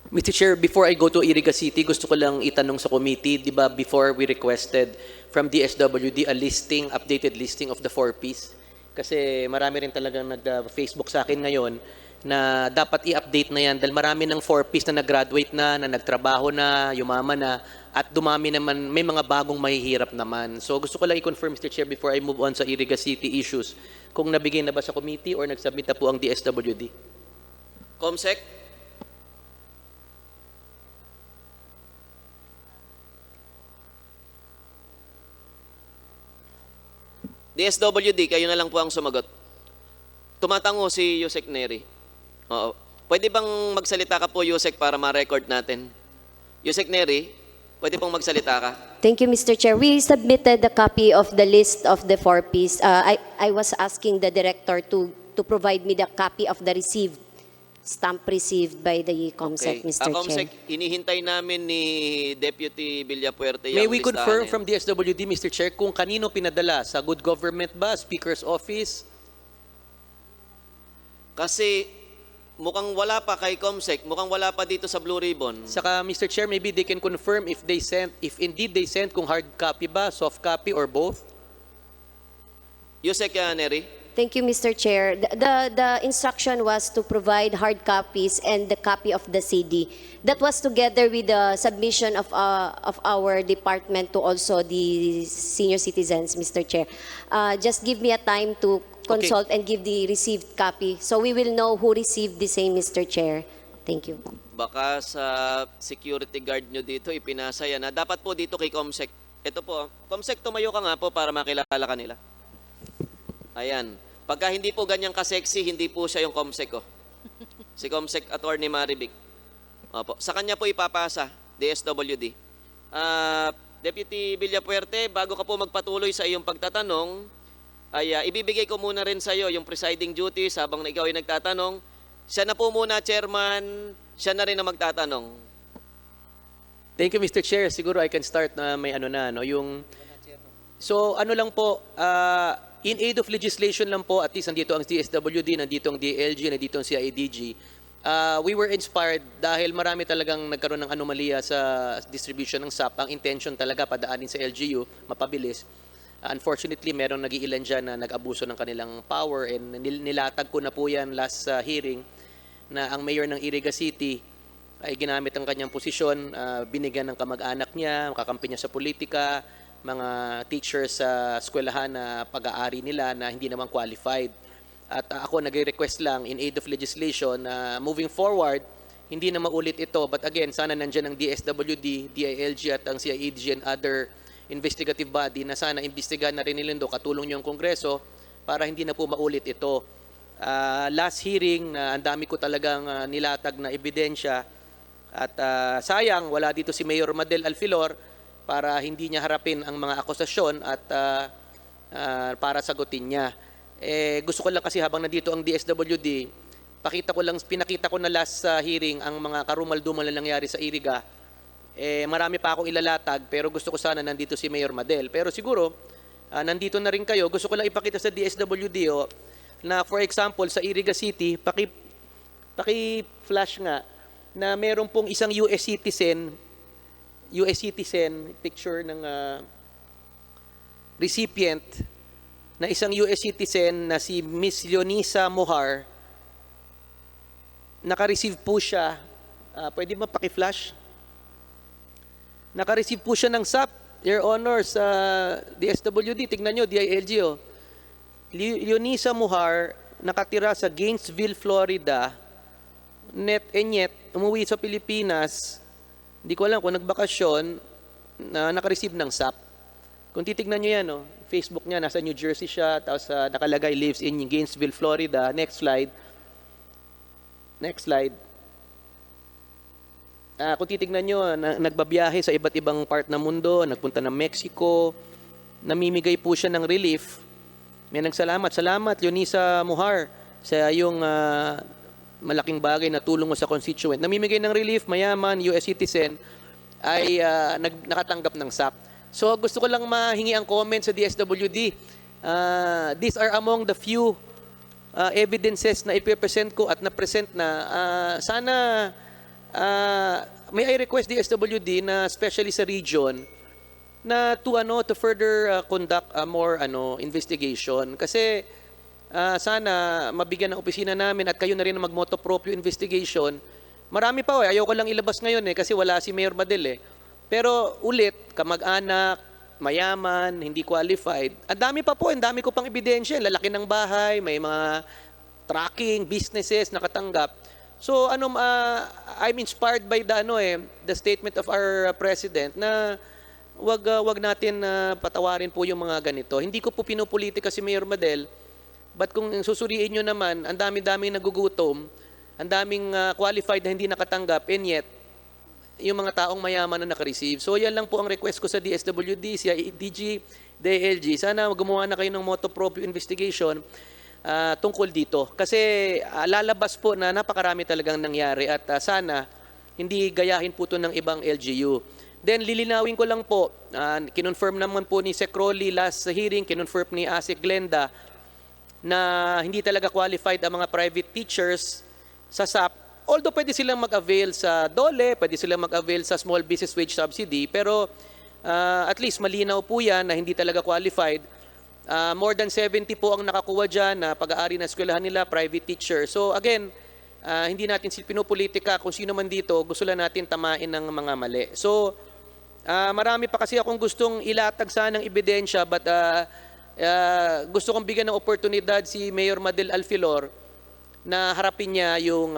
Mr. Chair, before I go to Iriga City, gusto ko lang itanong sa committee, di ba before we requested from DSWD a listing, updated listing of the 4Ps? Kasi marami rin talagang nag-Facebook sa akin ngayon na dapat i-update na yan dahil marami ng 4Ps na nag-graduate na nagtrabaho na, yumaman na, at dumami naman, may mga bagong mahihirap naman. So gusto ko lang i-confirm, Mr. Chair, before I move on sa Iriga City issues, kung nabigay na ba sa committee or nagsubmit na po ang DSWD? Comsec? DSWD, kayo na lang po ang sumagot. Tumatango si Yusek Neri. Oo. Pwede bang magsalita ka po, Yusek, para ma-record natin? Yusek Neri, pwede pong magsalita ka? Thank you, Mr. Chair. We submitted a copy of the list of the 4Ps. I was asking the director to provide me the copy of the stamp received by the COMSEC, Mr. COMSEC, Chair. hinihintay namin ni Deputy Villapuerte yung May we listahan confirm eh. from DSWD, Mr. Chair, kung kanino pinadala? Sa Good Government ba? Speaker's Office? Kasi mukhang wala pa kay COMSEC, mukhang wala pa dito sa Blue Ribbon. Saka, Mr. Chair, maybe they can confirm if indeed they sent, kung hard copy ba, soft copy, or both? Yusek Neri? Thank you, Mr. Chair. The instruction was to provide hard copies and the copy of the CD. That was together with the submission of our department to also the senior citizens, Mr. Chair. Just give me a time to consult and give the received copy. So we will know who received the same, Mr. Chair. Thank you. Baka sa security guard nyo dito, ipinasa yan. Dapat po dito kay COMSEC. Ito po, COMSEC, tumayo ka nga po para makilala ka nila. Ayan. Pagka hindi po ganyang ka-sexy, hindi po siya yung COMSEC ko. Si COMSEC Attorney Maribig. Opo. Sa kanya po ipapasa, DSWD. Deputy Villapuerte, bago ka po magpatuloy sa iyong pagtatanong, ay ibibigay ko muna rin sa iyo yung presiding duties habang na ikaw ay nagtatanong. Siya na po muna, Chairman. Siya na rin ang magtatanong. Thank you, Mr. Chair. Siguro I can start na may ano na, no? So, ano lang po, in aid of legislation lang po, at least nandito ang DSWD, nandito ang DLG, nandito ang CIDG. We were inspired dahil marami talagang nagkaroon ng anomalya sa distribution ng SAP. Ang intention talaga padaanin sa LGU, mapabilis. Unfortunately, merong nag-iilan dyan na nag-abuso ng kanilang power, and nilatag ko na po yan last hearing na ang mayor ng Iriga City ay ginamit ang kanyang posisyon, binigyan ng kamag-anak niya, kakampi niya sa politika, mga teachers sa eskwelahan na pag-aari nila na hindi naman qualified. At ako nag-request lang in aid of legislation na moving forward, hindi na maulit ito. But again, sana nandiyan ang DSWD, DILG at ang CIADG and other investigative body na sana imbestigahan na rin nila katulong niyo ang Kongreso para hindi na po maulit ito. Last hearing, ang dami ko talagang nilatag na ebidensya at sayang wala dito si Mayor Madel Alfilor para hindi niya harapin ang mga akusasyon at para sagutin niya. Gusto ko lang kasi habang nandito ang DSWD, pinakita ko na last hearing ang mga karumal-dumal na nangyari sa Iriga. Marami pa akong ilalatag pero gusto ko sana nandito si Mayor Madel. Pero siguro, nandito na rin kayo. Gusto ko lang ipakita sa DSWD na for example sa Iriga City, paki-flash nga na meron pong isang US citizen picture ng recipient na isang US citizen na si Miss Leonisa Mohar. Naka-receive po siya, pwede ba paki-flash? Naka-receive po siya ng SAP, Your Honor, sa DSWD. Tignan nyo, DILG. Leonisa Mohar, nakatira sa Gainesville, Florida, yet, umuwi sa Pilipinas, hindi ko alam kung nagbakasyon, na naka-receive ng SAP. Kung titignan nyo yan, Facebook niya, nasa New Jersey siya, tapos nakalagay lives in Gainesville, Florida. Next slide. Kung titignan nyo, nagbabiyahe sa iba't ibang part ng mundo, nagpunta ng Mexico, namimigay po siya ng relief. May nagsalamat. Salamat, Leonisa Mohar, sa iyong malaking bagay na tulong mo sa constituent. Namimigay ng relief, mayaman, US citizen, ay nakatanggap ng SAP. So gusto ko lang mahingi ang comment sa DSWD. These are among the few evidences na ipipresent ko at na-present na. Sana may I request DSWD na especially sa region na to further conduct a more investigation kasi sana mabigyan ng opisina namin at kayo na rin na mag-moto proprio investigation. Marami pa ayaw ko lang ilabas ngayon kasi wala si Mayor Madel Pero ulit, kamag-anak, mayaman, hindi qualified. Ang dami pa po, ang dami ko pang ebidensya. Lalaki ng bahay, may mga tracking, businesses nakatanggap. So I'm inspired by the statement of our president na wag natin patawarin po yung mga ganito. Hindi ko po pinupolitika si Mayor Madel, but kung susuriin nyo naman, ang dami-daming nagugutom, ang daming qualified na hindi nakatanggap, and yet, yung mga taong mayaman na nakareceive. So yan lang po ang request ko sa DSWD, CIADG, DILG. Sana gumawa na kayo ng motu proprio investigation tungkol dito. Kasi lalabas po na napakarami talagang nangyari at sana hindi gayahin po ito ng ibang LGU. Then lilinawin ko lang po, kinonfirm naman po ni Sec. Rolly last hearing, kinonfirm ni Asik Glenda na hindi talaga qualified ang mga private teachers sa SAP. Although pwede silang mag-avail sa DOLE, pwede silang mag-avail sa Small Business Wage Subsidy, pero at least malinaw po yan na hindi talaga qualified. More than 70 po ang nakakuha dyan na pag-aari na eskwelahan nila, private teacher. So again, hindi natin pinupolitika kung sino man dito, gusto lang natin tamain ng mga mali. So marami pa kasi akong gustong ilatag sanang ebidensya, but gusto kong bigyan ng oportunidad si Mayor Madel Alfilor na harapin niya yung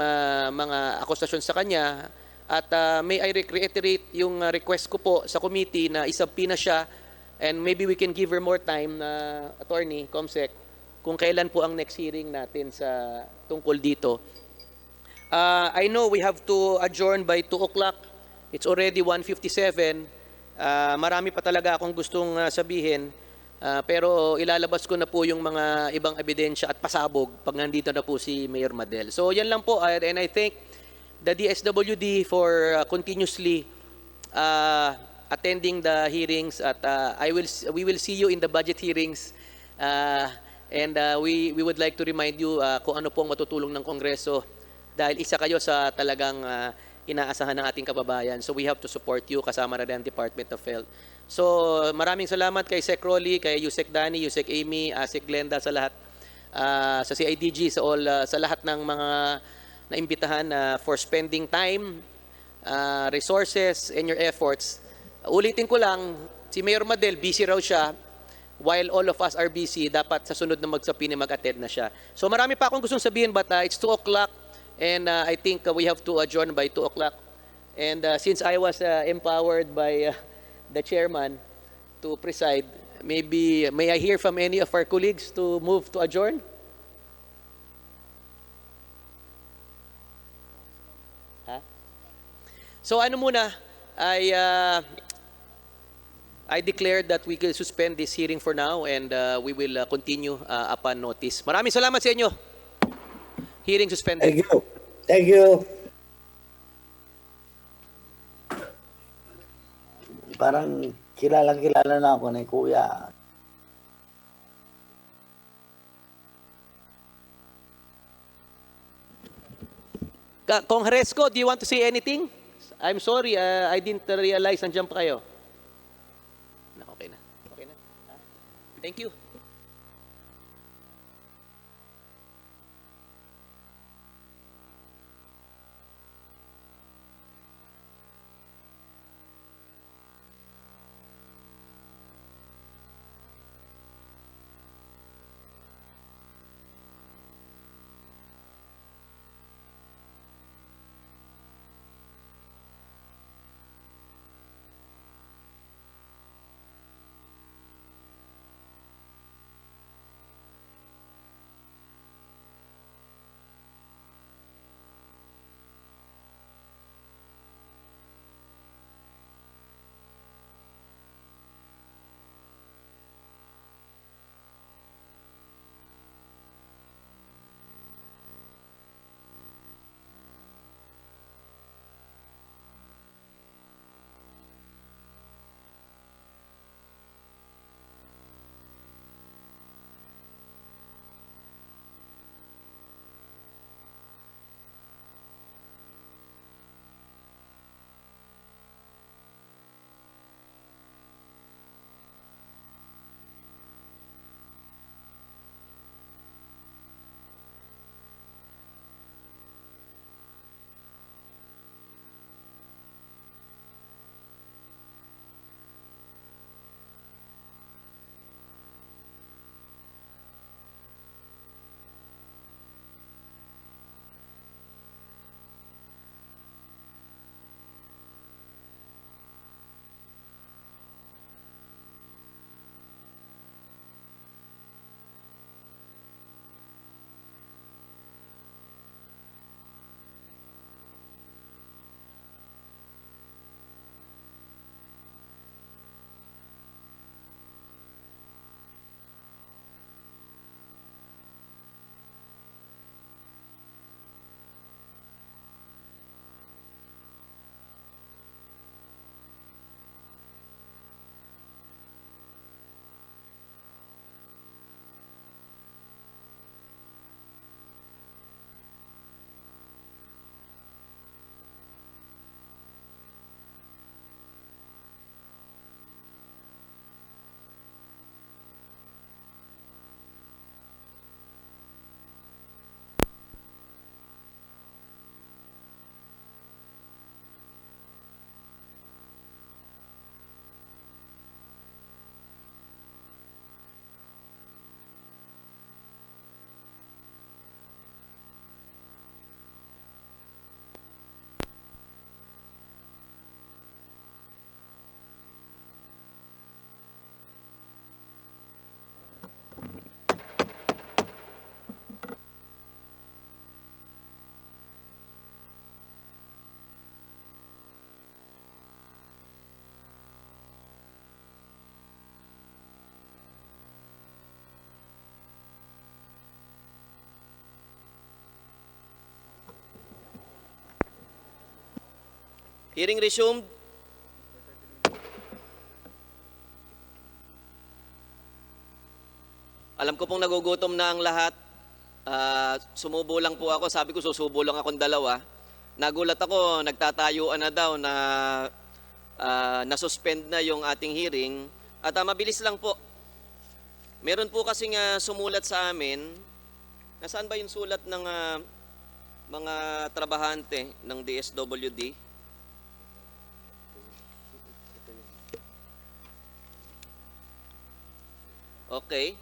mga akusasyon sa kanya at may I reiterate yung request ko po sa committee na isubpoena siya and maybe we can give her more time attorney, Comsec, kung kailan po ang next hearing natin sa tungkol dito. I know we have to adjourn by 2 o'clock. It's already 1:57. Marami pa talaga akong gustong sabihin. Pero ilalabas ko na po yung mga ibang ebidensya at pasabog pag nandito na po si Mayor Madel. So yan lang po, and I thank the DSWD for continuously attending the hearings at we will see you in the budget hearings and we would like to remind you kung ano pong matutulong ng Kongreso dahil isa kayo sa talagang inaasahan ng ating kababayan. So we have to support you kasama na rin ang Department of Health. So maraming salamat kay Sec Rolly, kay Yusek Danny, Yusek Amy, Sec Glenda, sa lahat, sa CIDG, sa lahat ng mga naimbitahan for spending time, resources, and your efforts. Ulitin ko lang, si Mayor Madel, busy raw siya. While all of us are busy, dapat sa sunod na magsapini mag-attend na siya. So marami pa akong gustong sabihin, but it's 2 o'clock and I think we have to adjourn by 2 o'clock. And since I was empowered by the chairman to preside, maybe may I hear from any of our colleagues to move to adjourn? So ano muna, I declare that we will suspend this hearing for now and we will continue upon notice. Maraming salamat sa inyo. Hearing suspended. Thank you. Thank you. Parang kilala na ako ni Kuya. Kongresko, do you want to say anything? I'm sorry, I didn't realize nandiyan pa kayo. Okay na. Okay na. Thank you. Hearing resumed. Alam ko pong nagugutom na ang lahat. Sumubo lang po ako. Sabi ko, susubo lang akong dalawa. Nagulat ako, nagtatayuan na daw na na-suspend na yung ating hearing. At mabilis lang po. Meron po kasing sumulat sa amin. Nasaan ba yung sulat ng mga trabahante ng DSWD? Okay.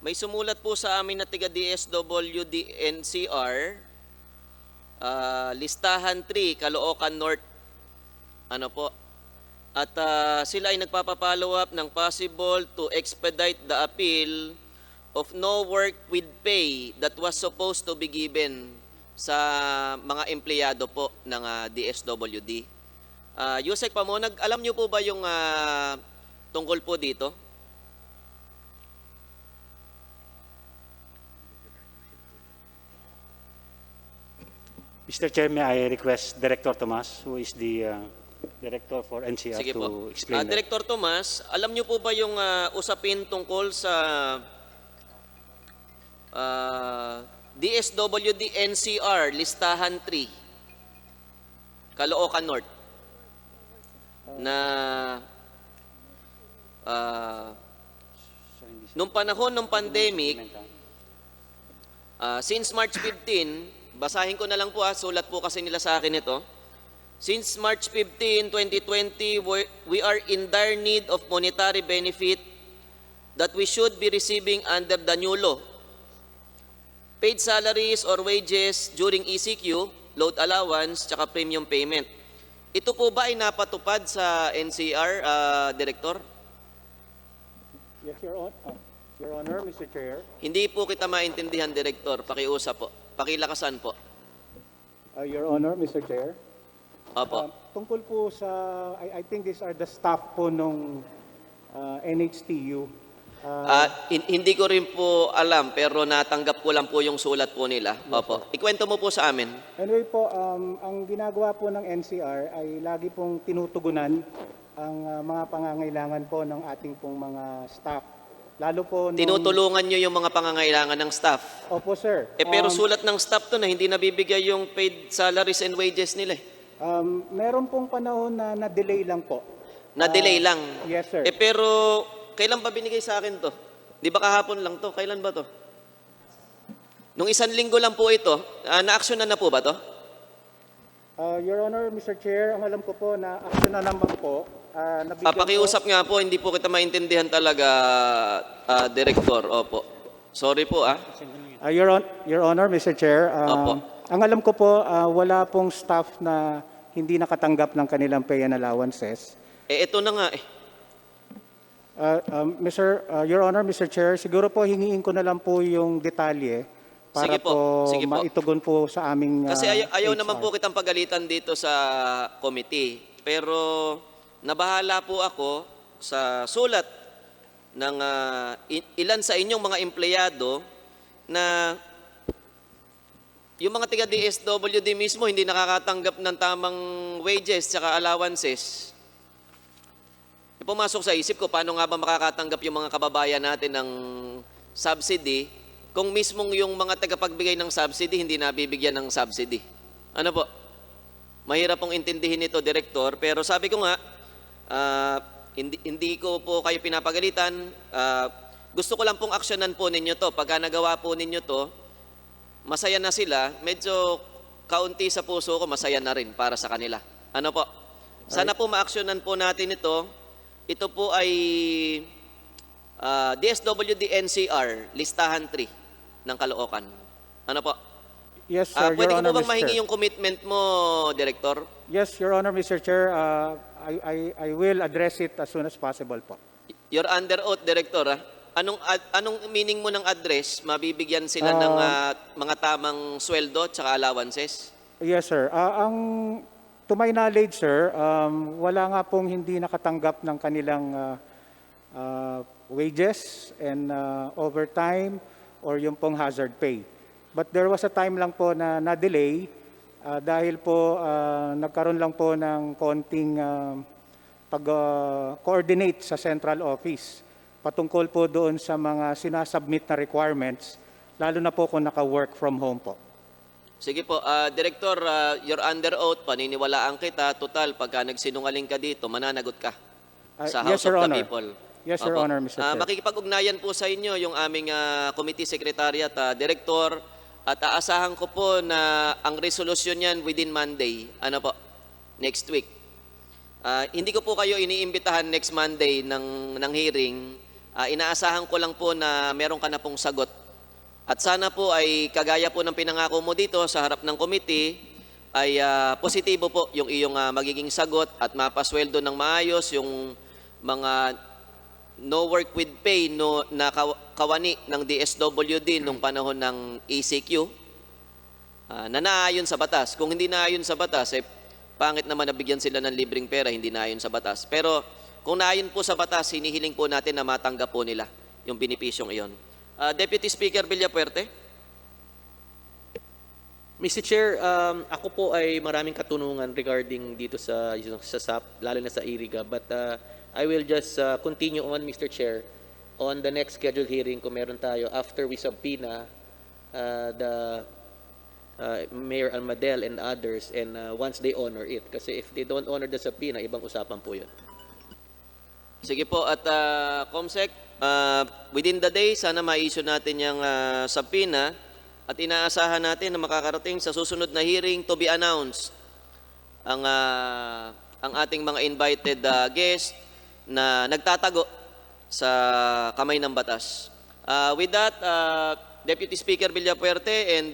May sumulat po sa amin na tiga DSWD NCR, listahan 3, Caloocan North. Ano po? At sila ay nagpapapollow up ng possible to expedite the appeal of no work with pay that was supposed to be given sa mga empleyado po ng DSWD. Yusek Pamonag, alam niyo po ba yung tungkol po dito? Mr. Chair, may I request Director Tomas, who is the Director for NCR, Sige to po. explain that. Director Tomas, alam niyo po ba yung usapin tungkol sa DSWD NCR, listahan 3, Caloocan North, na nung panahon ng pandemic, since March 15, basahin ko na lang po sulat po kasi nila sa akin ito. Since March 15, 2020, we are in dire need of monetary benefit that we should be receiving under the new law. Paid salaries or wages during ECQ, load allowance, tsaka premium payment. Ito po ba ay napatupad sa NCR, Director? Yes, Your Honor, Mr. Chair. Hindi po kita maintindihan, Director. Pakiusap po. Pakilakasan po. Your Honor, Mr. Chair. Opo. Tungkol po sa, I think these are the staff po nung NHTU. Hindi ko rin po alam, pero natanggap ko lang po yung sulat po nila. Opo. Ikwento mo po sa amin. Anyway po, ang ginagawa po ng NCR ay lagi pong tinutugunan ang mga pangangailangan po ng ating pong mga staff. Lalo po Tinutulungan nyo yung mga pangangailangan ng staff. Opo, sir. Pero sulat ng staff to na hindi nabibigay yung paid salaries and wages nila. Meron pong panahon na na-delay lang po. Na-delay lang. Yes, sir. Pero kailan ba binigay sa akin to? Di ba kahapon lang to? Kailan ba to? Nung 1 linggo lang po ito, na-action na po ba to? Your Honor, Mr. Chair, ang alam ko po na action na naman po. Pakiusap nga po, hindi po kita maintindihan talaga, Director. Opo. Sorry po, Your Honor, Mr. Chair, Opo. ang alam ko po, wala pong staff na hindi nakatanggap ng kanilang pay and allowances. Ito na nga Your Honor, Mr. Chair, siguro po hingiin ko na lang po yung detalye para Sige po. Sige po. maitugon po sa aming Kasi ayaw HR. naman po kitang pagalitan dito sa committee. Pero nabahala po ako sa sulat ng ilan sa inyong mga empleyado na yung mga tiga DSWD mismo hindi nakakatanggap ng tamang wages tsaka allowances. Pumasok sa isip ko, paano nga ba makakatanggap yung mga kababayan natin ng subsidy kung mismong yung mga tagapagbigay ng subsidy hindi nabibigyan ng subsidy? Ano po? Mahirap pong intindihin ito, Director, pero sabi ko nga, hindi ko po kayo pinapagalitan. Gusto ko lang pong aksyonan po ninyo to. Pagka nagawa po ninyo to, masaya na sila. Medyo kaunti sa puso ko, masaya na rin para sa kanila. Ano po? Sana po ma-aksyonan po natin ito. Ito po ay DSWD NCR, listahan 3 ng Caloocan. Ano po? Yes, sir. Pwede Your ko Honor, po bang Mr. mahingi Chair. yung commitment mo, Director? Yes, Your Honor, Mr. Chair. I will address it as soon as possible po. You're under oath, Director. Anong meaning mo ng address? Mabibigyan sila ng mga tamang sweldo at allowances? Yes, sir. To my knowledge, sir, wala nga pong hindi nakatanggap ng kanilang wages and overtime or yung pong hazard pay. But there was a time lang po na na-delay dahil po nagkaroon lang po ng konting pag-coordinate sa central office patungkol po doon sa mga sinasubmit na requirements lalo na po kung naka-work from home po. Sige po, Director, you're under oath, paniniwalaan kita. Total, pagka nagsinungaling ka dito, mananagot ka sa Yes, House Your of the Honor. People. Yes, Your Opo. Honor, Mr. Chair. Makikipag-ugnayan po sa inyo yung aming Committee Secretariat, Director, at aasahan ko po na ang resolusyon yan within Monday. Ano po? Next week. Hindi ko po kayo iniimbitahan next Monday ng hearing. Inaasahan ko lang po na meron ka na pong sagot. At sana po ay kagaya po ng pinangako mo dito sa harap ng committee, ay positibo po yung iyong magiging sagot at mapasweldo ng maayos yung mga no work with pay na kawani ng DSWD nung panahon ng ECQ na naayon sa batas. Kung hindi naayon sa batas, pangit naman nabigyan sila ng libreng pera, hindi naayon sa batas. Pero kung naayon po sa batas, hinihiling po natin na matanggap po nila yung benepisyong iyon. Deputy Speaker Villapuerte. Mr. Chair, ako po ay maraming katunungan regarding dito sa SAP, lalo na sa IRIGA. But I will just continue on, Mr. Chair, on the next scheduled hearing kung meron tayo after we subpoena the Mayor Almadel and others, and once they honor it. Kasi if they don't honor the subpoena, ibang usapan po yun. Sige po, at Comsec, within the day, sana ma-issue natin yung subpoena at inaasahan natin na makakarating sa susunod na hearing to be announced ang ating mga invited guest na nagtatago sa kamay ng batas. With that, Deputy Speaker Villapuerte and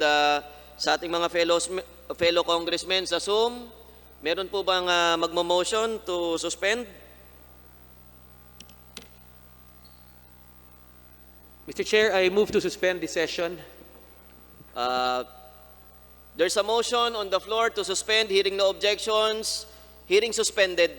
sa ating mga fellow congressmen sa Zoom, meron po bang magmo-motion to suspend? Mr. Chair, I move to suspend this session. There's a motion on the floor to suspend. Hearing no objections, hearing suspended.